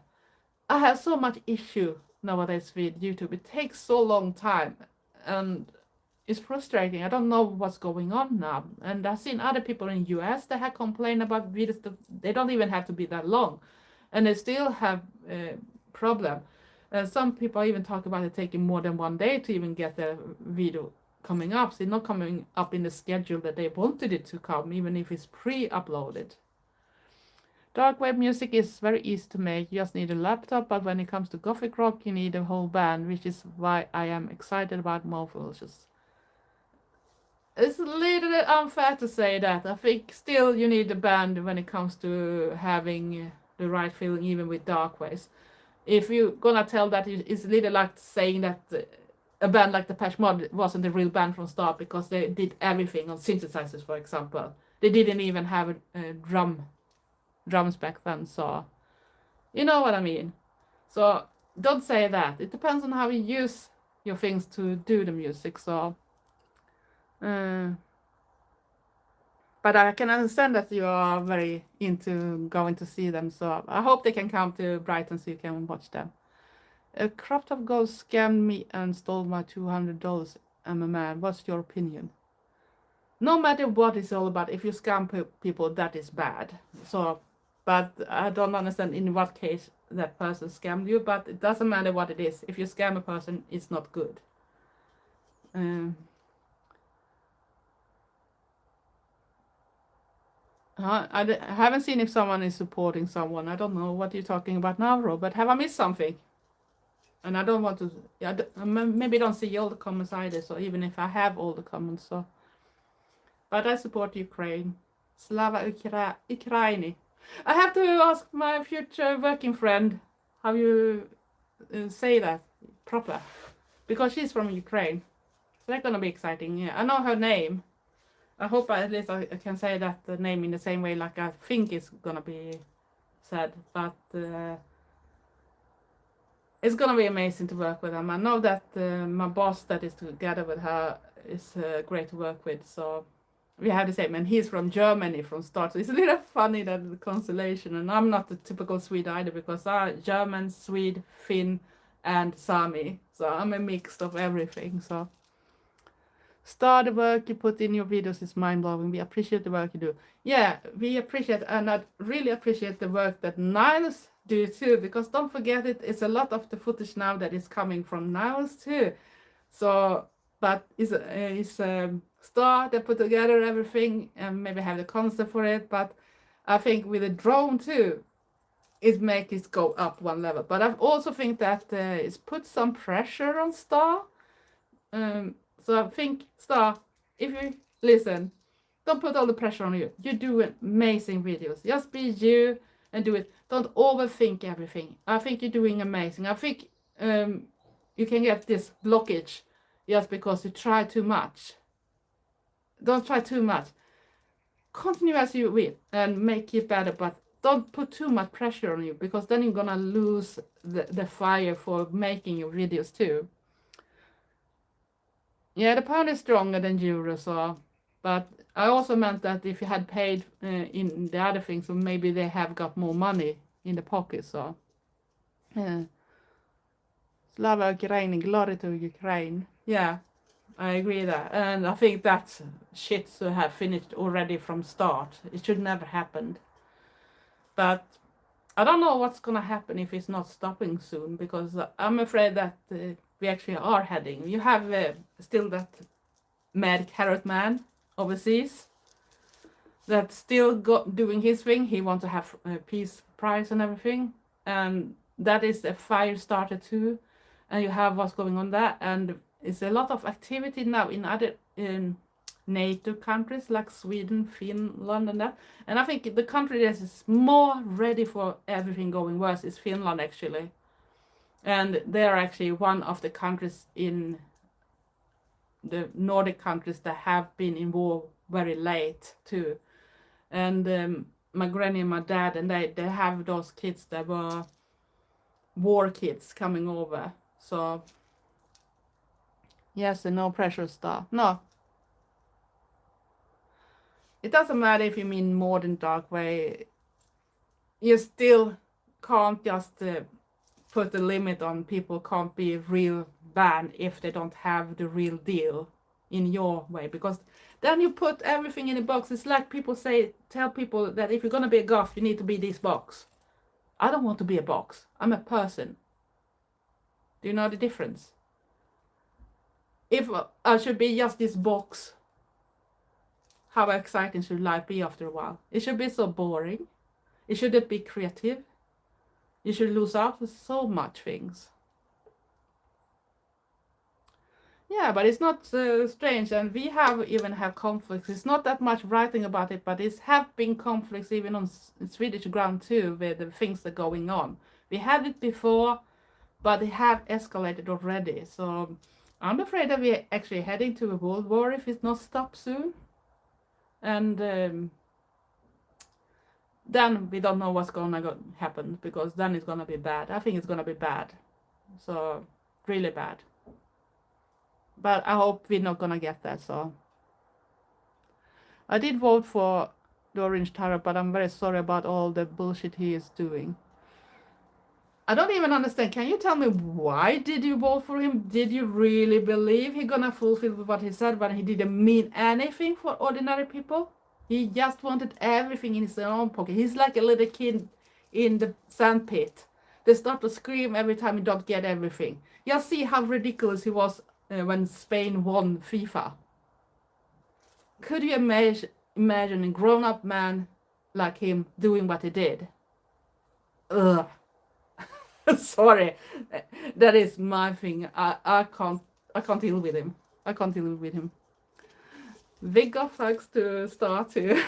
I have so much issue nowadays with YouTube. It takes so long time and it's frustrating. I don't know what's going on now. And I've seen other people in US that have complained about videos that they don't even have to be that long, and they still have a problem. Some people even talk about it taking more than 1 day to even get the video coming up. So it's not coming up in the schedule that they wanted it to come, even if it's pre-uploaded. Dark wave music is very easy to make. You just need a laptop, but when it comes to gothic rock, you need a whole band, which is why I am excited about Morphologists. It's a little unfair to say that. I think still you need a band when it comes to having the right feeling, even with dark waves. If you're gonna tell that, it's a little like saying that a band like the Depeche Mode wasn't a real band from start because they did everything on synthesizers, for example. They didn't even have drums back then, so you know what I mean. So don't say that. It depends on how you use your things to do the music. So, but I can understand that you are very into going to see them. So I hope they can come to Brighton so you can watch them. A crop top ghost scammed me and stole my $200. I'm a man. What's your opinion? No matter what it's all about, if you scam people, that is bad. So, but I don't understand in what case that person scammed you, but it doesn't matter what it is. If you scam a person, it's not good. I haven't seen if someone is supporting someone. I don't know what you're talking about now, Robert. Have I missed something? And I don't want to, maybe don't see all the comments either, so even if I have all the comments, so. But I support Ukraine. Slava Ukraini. I have to ask my future working friend how you say that proper, because she's from Ukraine. So that's gonna be exciting. Yeah, I know her name. I hope at least I can say that the name in the same way like I think it's gonna be said, but it's gonna be amazing to work with him. I know that my boss that is together with her is great to work with, so we have the same, and he's from Germany from start, so it's a little funny that the constellation, and I'm not the typical Swede either, because I'm German, Swede, Finn, and Sami, so I'm a mix of everything. So Star, the work you put in your videos is mind-blowing. We appreciate the work you do. Yeah, we appreciate, and I really appreciate the work that Niles do too, because don't forget it's a lot of the footage now that is coming from Niles too. So, but it's Star that put together everything and maybe have the concept for it, but I think with a drone too, it makes it go up one level. But I also think that it's put some pressure on Star. So I think, Star, if you listen, don't put all the pressure on you. You do amazing videos. Just be you and do it. Don't overthink everything. I think you're doing amazing. I think you can get this blockage just because you try too much. Don't try too much. Continue as you will and make it better, but don't put too much pressure on you, because then you're gonna lose the fire for making your videos too. Yeah, the pound is stronger than euro, so, but I also meant that if you had paid in the other things, so maybe they have got more money in the pocket, so. Slava Ukraine, glory to Ukraine. Yeah, I agree that, and I think that shit should have finished already from start. It should never happened. But I don't know what's gonna happen if it's not stopping soon, because I'm afraid that we actually are heading. You have still that mad carrot man overseas that's still doing his thing. He wants to have a peace prize and everything, and that is a fire starter too. And you have what's going on there, and it's a lot of activity now in other NATO countries like Sweden, Finland, and that. And I think the country that is more ready for everything going worse is Finland, actually. And they are actually one of the countries in the Nordic countries that have been in war very late too. And my granny and my dad, and they have those kids that were war kids coming over. So yes, and no pressure Star. No. It doesn't matter if you mean modern dark way. You still can't just put a limit on people can't be real band if they don't have the real deal in your way, because then you put everything in a box. It's like people tell people that if you're gonna be a goth, you need to be this box. I don't want to be a box. I'm a person. Do you know the difference? If I should be just this box, how exciting should life be after a while? It should be so boring. It shouldn't be creative. You should lose out with so much things. Yeah, but it's not strange, and we even have conflicts. It's not that much writing about it, but it's have been conflicts even on Swedish ground too, with the things that are going on. We had it before, but it have escalated already. So I'm afraid that we're actually heading to a world war if it's not stopped soon. And then we don't know what's gonna happen, because then it's gonna be bad. I think it's gonna be bad. So really bad. But I hope we're not gonna get that. So I did vote for the Orange Terror, but I'm very sorry about all the bullshit he is doing. I don't even understand. Can you tell me why did you vote for him? Did you really believe he's gonna fulfill what he said, but he didn't mean anything for ordinary people? He just wanted everything in his own pocket. He's like a little kid in the sandpit. They start to scream every time he don't get everything. Just see how ridiculous he was when Spain won FIFA. Could you imagine a grown-up man like him doing what he did? Ugh. Sorry, that is my thing. I can't deal with him. I can't deal with him. Viggo thanks to Star too.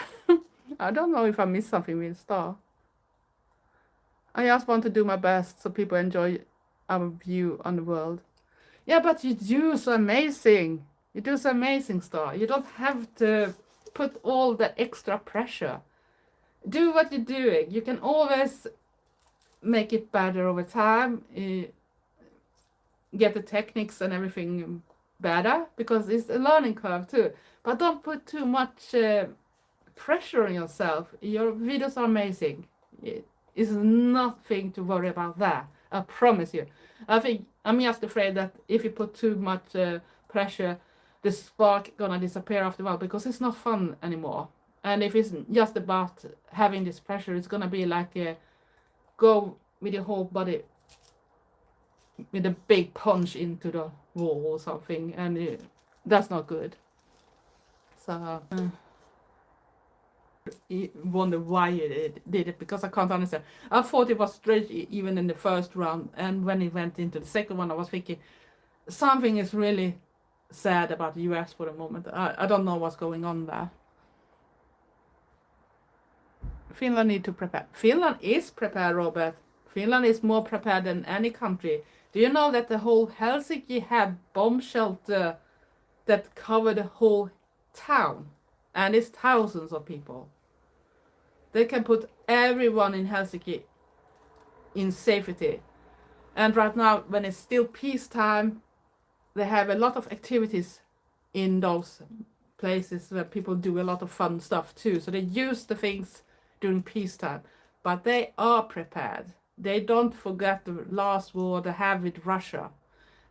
I don't know if I missed something with Star. I just want to do my best so people enjoy our view on the world. Yeah, but you do so amazing. You do so amazing, Star. You don't have to put all that extra pressure. Do what you're doing. You can always make it better over time. Get the techniques and everything better, because it's a learning curve too. But don't put too much pressure on yourself. Your videos are amazing. It's nothing to worry about there. I promise you. I think I'm just afraid that if you put too much pressure, the spark gonna disappear after a while, because it's not fun anymore. And if it's just about having this pressure, it's gonna be like go with your whole body with a big punch into the wall or something, and that's not good. So you wonder why you did it, because I can't understand. I thought it was strange even in the first round, and when it went into the second one, I was thinking something is really sad about the US for the moment. I don't know what's going on there. Finland need to prepare. Finland is prepared, Robert. Finland is more prepared than any country. Do you know that the whole Helsinki had bomb shelter that covered the whole town? And it's thousands of people. They can put everyone in Helsinki in safety. And right now, when it's still peacetime, they have a lot of activities in those places where people do a lot of fun stuff too. So they use the things during peacetime. But they are prepared. They don't forget the last war they have with Russia.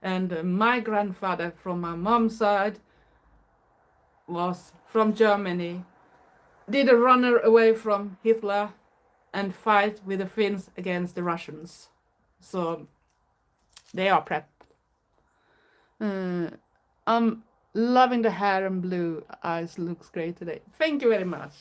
And my grandfather from my mom's side was from Germany, did a runner away from Hitler and fight with the Finns against the Russians. So they are prepped. I'm loving the hair and blue eyes, looks great today. Thank you very much.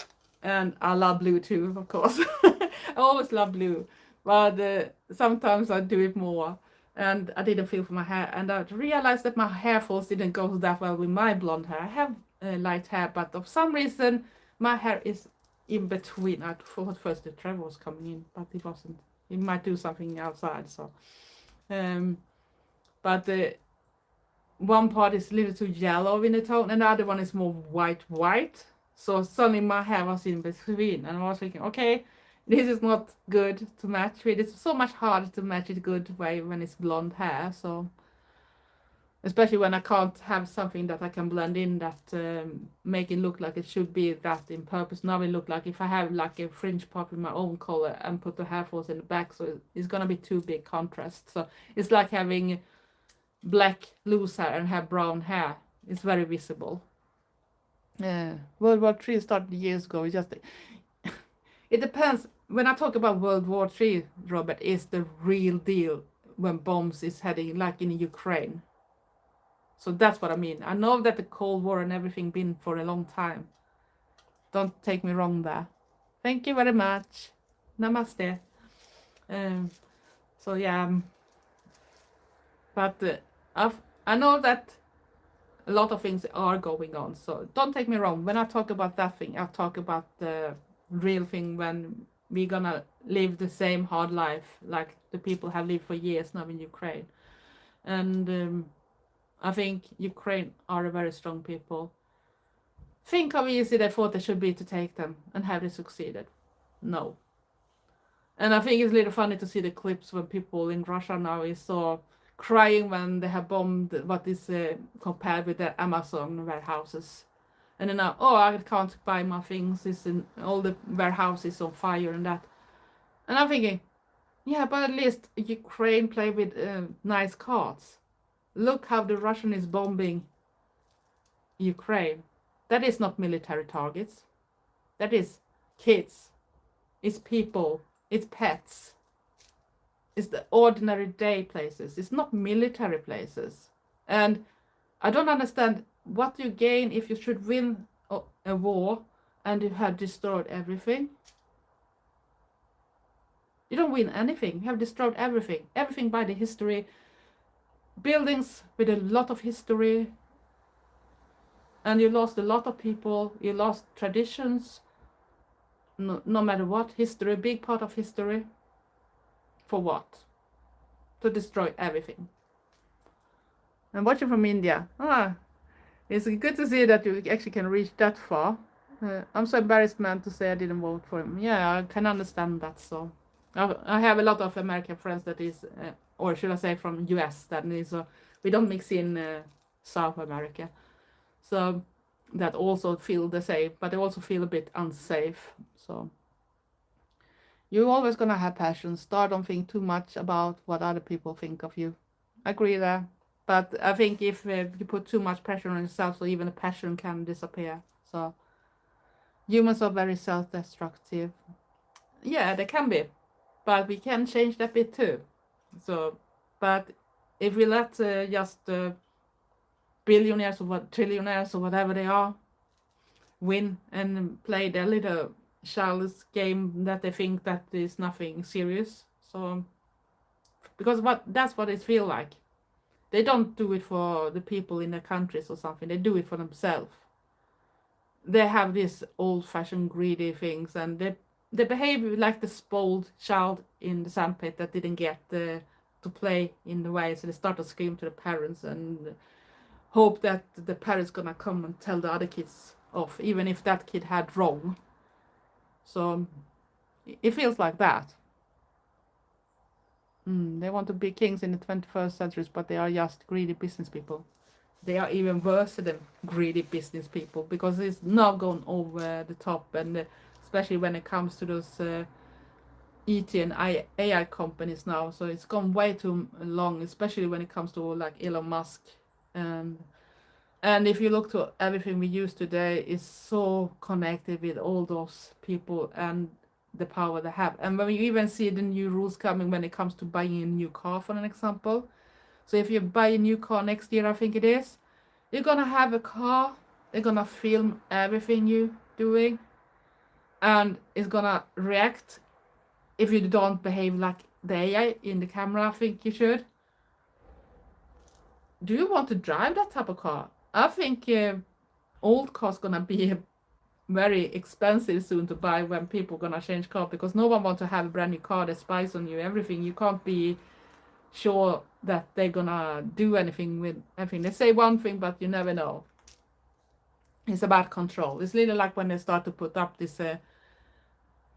And I love blue too, of course. I always love blue, but sometimes I do it more. And I didn't feel for my hair, and I realized that my hair falls didn't go that well with my blonde hair. I have light hair, but of some reason my hair is in between. I thought first the Trevor was coming in, but he wasn't. He might do something outside. So but one part is a little too yellow in the tone, and the other one is more white. So suddenly my hair was in between, and I was thinking, okay, this is not good to match with. It's so much harder to match it good way when it's blonde hair. So especially when I can't have something that I can blend in that make it look like it should be that in purpose. Now it look like if I have like a fringe part with my own color and put the hair falls in the back, so it's gonna be too big contrast. So it's like having black loose hair and have brown hair. It's very visible. World War III started years ago. It's just it depends. When I talk about World War III, Robert, is the real deal when bombs is heading like in Ukraine. So that's what I mean. I know that the Cold War and everything been for a long time. Don't take me wrong there. Thank you very much. Namaste. So yeah, but I know that a lot of things are going on. So don't take me wrong. When I talk about that thing, I talk about the real thing when we're gonna live the same hard life like the people have lived for years now in Ukraine. And I think Ukraine are a very strong people. Think how easy they thought it should be to take them, and have they succeeded? No. And I think it's a little funny to see the clips when people in Russia now is so crying when they have bombed what is compared with the Amazon warehouses. And then now, oh, I can't buy my things, it's in all the warehouses on fire and that. And I'm thinking, yeah, but at least Ukraine play with nice cards. Look how the Russian is bombing Ukraine. That is not military targets. That is kids. It's people. It's pets. It's the ordinary day places. It's not military places. And I don't understand what you gain if you should win a war and you have destroyed everything. You don't win anything. You have destroyed everything. Everything by the history. Buildings with a lot of history. And you lost a lot of people. You lost traditions. No matter what. History, a big part of history. For what? To destroy everything. And watching from India. It's good to see that you actually can reach that far. I'm so embarrassed, man, to say I didn't vote for him. Yeah, I can understand that. So I have a lot of American friends that is, or should I say, from US that is. We don't mix in South America, so that also feel the same, but they also feel a bit unsafe. So you're always gonna have passions. Don't think too much about what other people think of you. I agree there. But I think if you put too much pressure on yourself, so even the passion can disappear. So humans are very self-destructive. Yeah, they can be, but we can change that bit too. So, but if we let just billionaires or what trillionaires or whatever they are win and play their little childish game that they think that is nothing serious. So, because that's what it feels like. They don't do it for the people in their countries or something. They do it for themselves. They have these old-fashioned greedy things, and they behave like the spoiled child in the sandpit that didn't get to play in the way, so they start to scream to the parents and hope that the parents gonna come and tell the other kids off, even if that kid had wrong. So it feels like that. They want to be kings in the 21st century, but they are just greedy business people. They are even worse than greedy business people because it's now gone over the top, and especially when it comes to those ET and AI companies now. So it's gone way too long, especially when it comes to like Elon Musk. And if you look to everything we use today, is so connected with all those people and the power they have. And when you even see the new rules coming when it comes to buying a new car, for an example. So if you buy a new car next year, I think it is, you're gonna have a car, they're gonna film everything you doing, and it's gonna react if you don't behave like the AI in the camera. I think you should. Do you want to drive that type of car? I think old cars gonna be very expensive soon to buy when people gonna change car, because no one wants to have a brand new car that spies on you everything. You can't be sure that they're gonna do anything with everything. They say one thing, but you never know. It's about control. It's little like when they start to put up this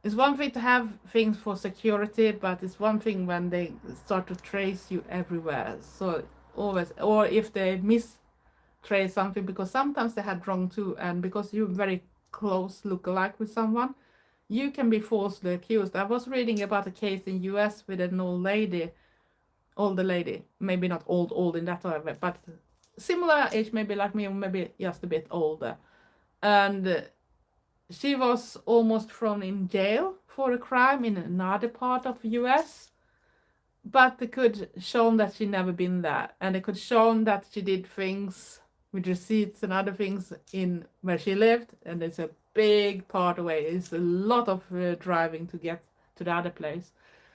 it's one thing to have things for security, but it's one thing when they start to trace you everywhere. So always, or if they mistrace something, because sometimes they had wrong too, and because you're very close look-alike with someone, you can be falsely accused. I was reading about a case in US with an older lady, maybe not old in that way, but similar age, maybe like me, or maybe just a bit older. And she was almost thrown in jail for a crime in another part of US, but they could show that she never been there, and they could show that she did things with receipts and other things in where she lived, and it's a big part away. It's a lot of driving to get to the other place.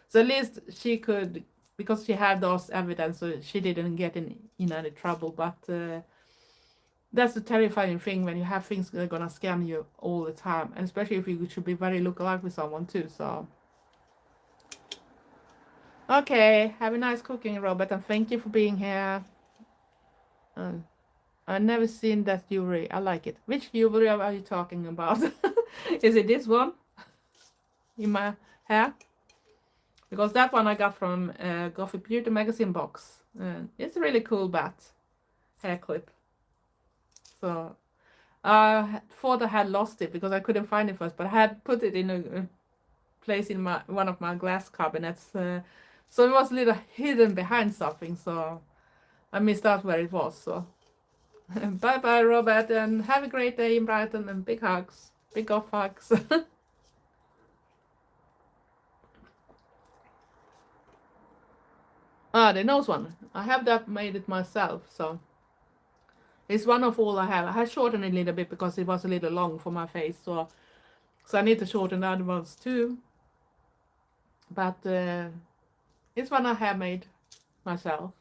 So at least she could, because she had those evidence, so she didn't get in any trouble. But that's the terrifying thing when you have things that are gonna scam you all the time, and especially if you should be very look-alike with someone too. So okay, have a nice cooking, Robert, and thank you for being here. I've never seen that jewelry. I like it. Which jewelry are you talking about? Is it this one in my hair? Because that one I got from Goth Beauty magazine box. It's a really cool bat hair clip. So I thought I had lost it because I couldn't find it first, but I had put it in a place in one of my glass cabinets. So it was a little hidden behind something, so I missed out where it was. So bye bye, Robert, and have a great day in Brighton, and big hugs, big off hugs. The nose one. I have that made it myself, so it's one of all I have. I had shortened it a little bit because it was a little long for my face, so I need to shorten the other ones too. But it's one I have made myself.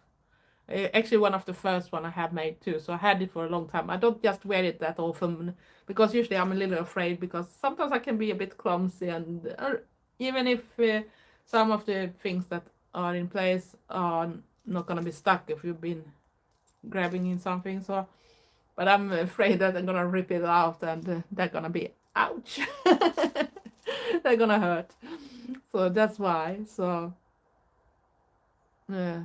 Actually, one of the first one I have made too, so I had it for a long time. I don't just wear it that often because usually I'm a little afraid, because sometimes I can be a bit clumsy, and even if some of the things that are in place are not gonna be stuck if you've been grabbing in something. So, but I'm afraid that I'm gonna rip it out and they're gonna be ouch, they're gonna hurt. So that's why. So yeah.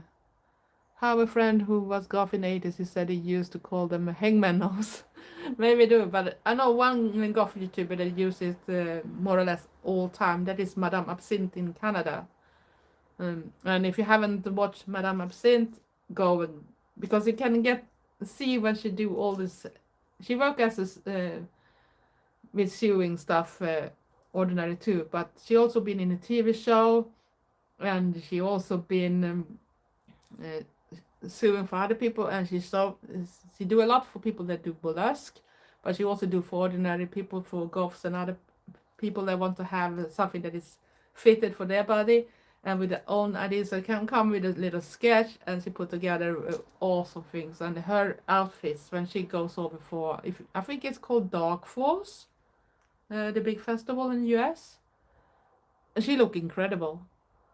Have a friend who was Goth in the 80s, he said he used to call them hangman nose. Maybe do, but I know one Goth YouTuber that uses more or less all time. That is Madame Absinthe in Canada. And if you haven't watched Madame Absinthe, go and, because you can see when she do all this. She work as a, with sewing stuff, ordinary too. But she also been in a TV show, and she also been sewing for other people, and she do a lot for people that do burlesque, but she also do for ordinary people, for goths and other people that want to have something that is fitted for their body and with their own ideas. So it can come with a little sketch, and she put together awesome things. And her outfits when she goes over for, if I think it's called Dark Force, the big festival in the US, she look incredible.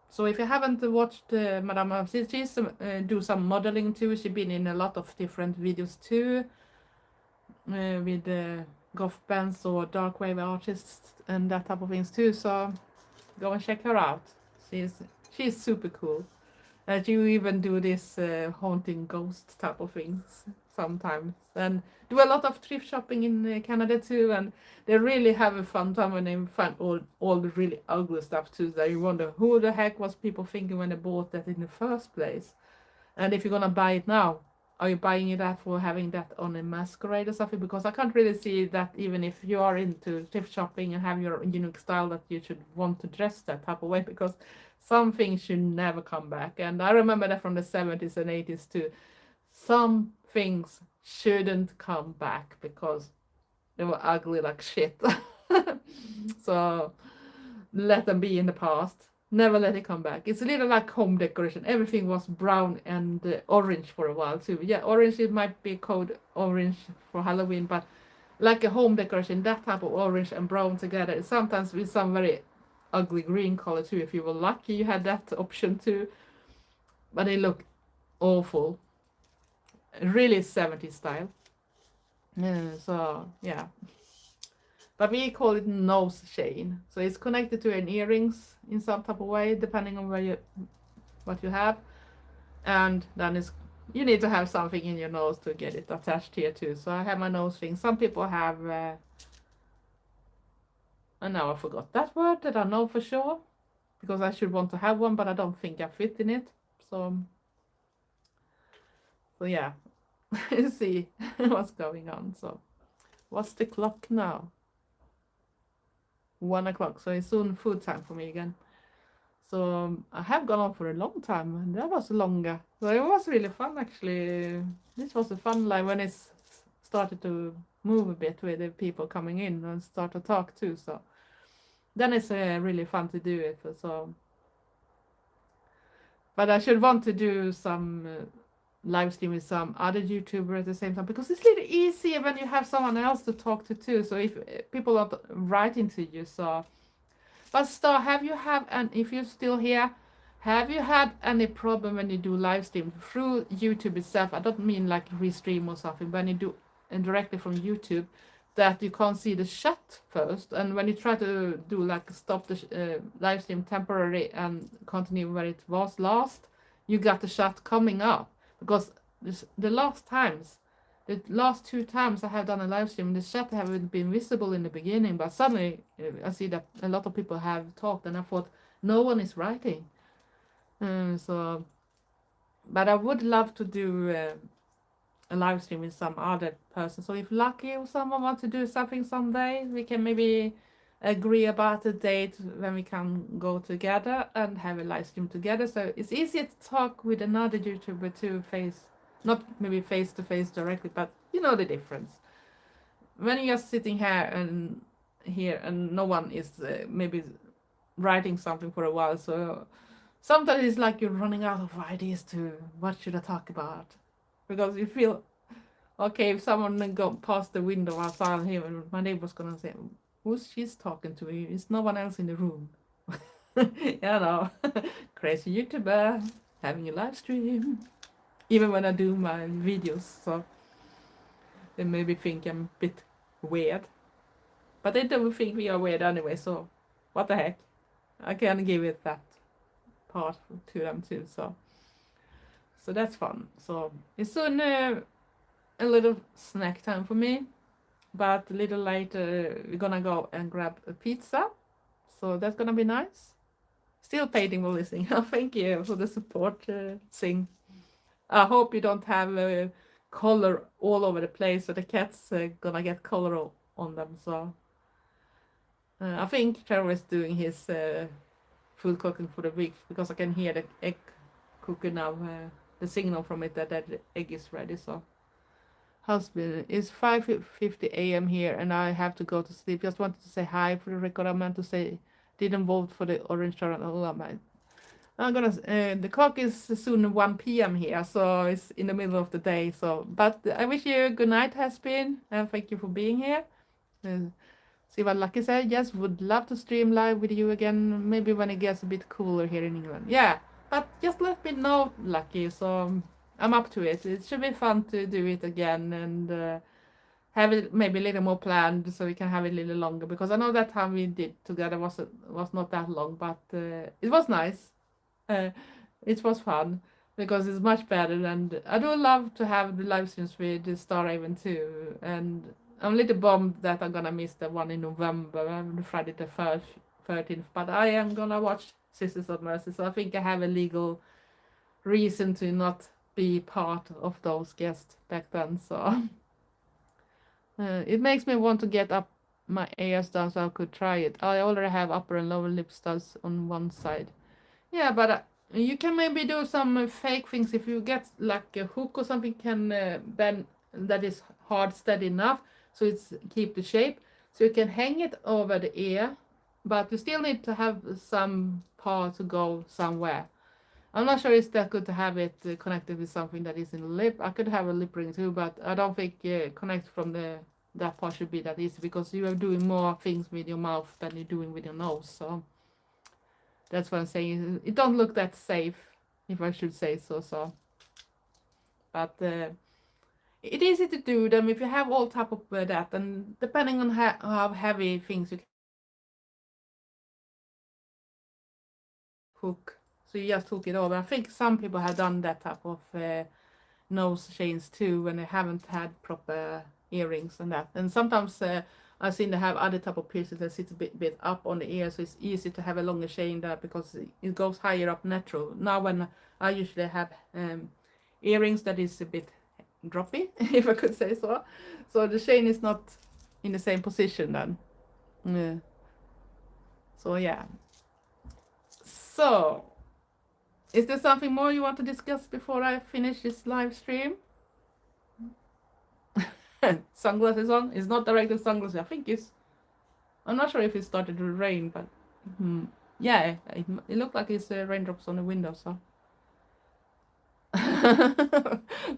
So if you haven't watched Madame Absinthe, she's do some modeling too. She's been in a lot of different videos too, with goth bands or dark wave artists and that type of things too. So go and check her out. She's super cool. And you even do this haunting ghost type of things sometimes, and do a lot of thrift shopping in Canada too. And they really have a fun time when they find all the really ugly stuff too, that you wonder who the heck was people thinking when they bought that in the first place. And if you're gonna buy it now, are you buying it out for having that on a masquerade or something? Because I can't really see that, even if you are into thrift shopping and have your unique style, that you should want to dress that type of way, because some things should never come back. And I remember that from the 70s and 80s too. Some things shouldn't come back because they were ugly like shit. So let them be in the past. Never let it come back. It's a little like home decoration. Everything was brown and orange for a while too. Yeah, orange, it might be code orange for Halloween, but like a home decoration, that type of orange and brown together, sometimes with some very ugly green color too. If you were lucky, you had that option too. But they look awful. Really 70s style. So yeah. But we call it nose chain. So it's connected to an earrings in some type of way, depending on what you have. And then you need to have something in your nose to get it attached here too. So I have my nose thing. Some people have, and now I forgot that word that I know for sure, because I should want to have one, but I don't think I fit in it. So yeah, see what's going on. So what's the clock now? 1 o'clock. So it's soon food time for me again. So I have gone on for a long time, and that was longer. So it was really fun actually. This was a fun live when it started to move a bit with the people coming in and start to talk too. So then it's really fun to do it. So, but I should want to do some live stream with some other YouTuber at the same time, because it's a little easier when you have someone else to talk to too. So if people are writing to you, so. But Star, if you're still here, have you had any problem when you do live stream through YouTube itself? I don't mean like restream or something, when you do directly from YouTube, that you can't see the chat first, and when you try to do like stop the live stream temporarily and continue where it was last, you got the chat coming up. Because the last 2 times I have done a live stream, the chat haven't been visible in the beginning, but suddenly I see that a lot of people have talked, and I thought no one is writing. So, but I would love to do a live stream with some other person. So if lucky or someone wants to do something someday, we can maybe agree about a date when we can go together and have a live stream together. So it's easier to talk with another YouTuber to not maybe face to face directly, but you know the difference. When you're sitting here and no one is maybe writing something for a while, so sometimes it's like you're running out of ideas to what should I talk about, because you feel okay, if someone go past the window outside here, my neighbor's gonna say, who's she's talking to? Is no one else in the room? You know, crazy YouTuber having a live stream, even when I do my videos. So they maybe think I'm a bit weird. But they don't think we are weird anyway, so what the heck. I can give it that part to them too, so that's fun. So it's soon a little snack time for me, but a little later we're gonna go and grab a pizza, so that's gonna be nice. Still painting while listening. Thank you for the support, Sing. I hope you don't have color all over the place, so the cat's gonna get color on them. So I think Trevor is doing his food cooking for the week, because I can hear the egg cooking now, the signal from it that the egg is ready. So husband, it's 5:50 a.m. here and I have to go to sleep. Just wanted to say hi for the record. I meant to say didn't vote for the orange tolerant. I'm gonna the clock is soon 1 p.m. here, so it's in the middle of the day. So but I wish you a good night, Has-Been, and thank you for being here. See what Lucky said. Yes, would love to stream live with you again, maybe when it gets a bit cooler here in England. Yeah, but just let me know, Lucky, so I'm up to it. It should be fun to do it again, and have it maybe a little more planned, so we can have it a little longer, because I know that time we did together was not that long, but it was nice. It was fun, because it's much better, and I do love to have the live streams with Star Raven too, and I'm a little bummed that I'm gonna miss the one in November, the Friday the 13th, but I am gonna watch Sisters of Mercy, so I think I have a legal reason to not be part of those guests back then, so it makes me want to get up my ears down so I could try it. I already have upper and lower lip studs on one side. Yeah, but you can maybe do some fake things if you get like a hook or something can bend that is hard, steady enough, so it's keep the shape. So you can hang it over the ear, but you still need to have some part to go somewhere. I'm not sure it's that good to have it connected with something that is in the lip. I could have a lip ring too, but I don't think connect from that part should be that easy, because you are doing more things with your mouth than you're doing with your nose. So that's what I'm saying. It don't look that safe, if I should say so. But it's easy to do them if you have all type of that, and depending on how heavy things you can hook. So you just hook it over. I think some people have done that type of nose chains too when they haven't had proper earrings and that. And sometimes I've seen they have other type of piercings that sits a bit up on the ear, so it's easy to have a longer chain there because it goes higher up natural. Now when I usually have earrings that is a bit droppy, if I could say so. So the chain is not in the same position then. Yeah. So yeah. So, is there something more you want to discuss before I finish this live stream? Sunglasses on? It's not directed sunglasses. I think it's... I'm not sure if it started to rain, but... yeah, it looked like it's raindrops on the window, so...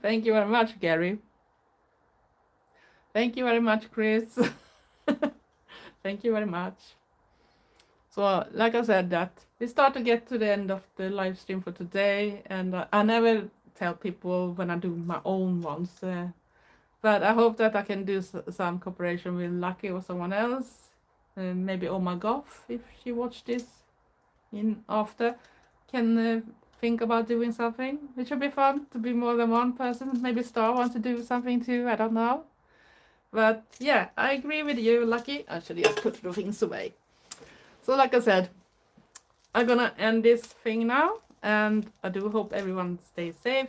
Thank you very much, Gary. Thank you very much, Chris. Thank you very much. So, like I said, that we start to get to the end of the live stream for today, and I never tell people when I do my own ones, but I hope that I can do some cooperation with Lucky or someone else, maybe Goth, if she watched this in after, can think about doing something. It should be fun to be more than one person. Maybe Star wants to do something too, I don't know. But yeah, I agree with you, Lucky. I should just put the things away. So like I said, I'm gonna end this thing now, and I do hope everyone stays safe.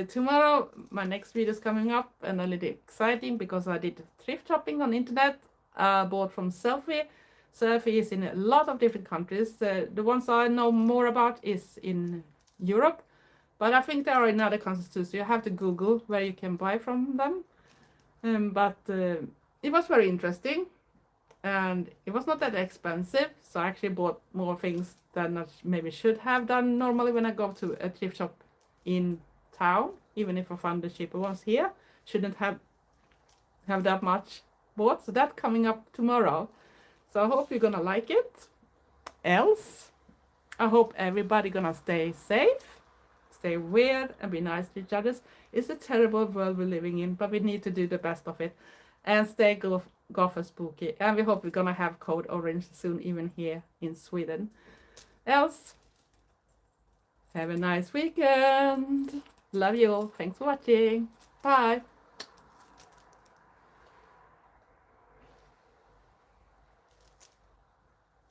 Tomorrow my next video is coming up, and a little exciting because I did thrift shopping on the internet. I bought from Selfie. Selfie is in a lot of different countries. The ones I know more about is in Europe, but I think they are in other countries too, so you have to Google where you can buy from them. But it was very interesting. And it was not that expensive, so I actually bought more things than I maybe should have done normally when I go to a thrift shop in town. Even if I found the cheaper ones here, shouldn't have that much bought. So that's coming up tomorrow. So I hope you're gonna like it. Else, I hope everybody gonna stay safe, stay weird, and be nice to each other. It's a terrible world we're living in, but we need to do the best of it. And stay Goth and spooky, and we hope we're gonna have code orange soon, even here in Sweden. Else, have a nice weekend. Love you all. Thanks for watching. Bye.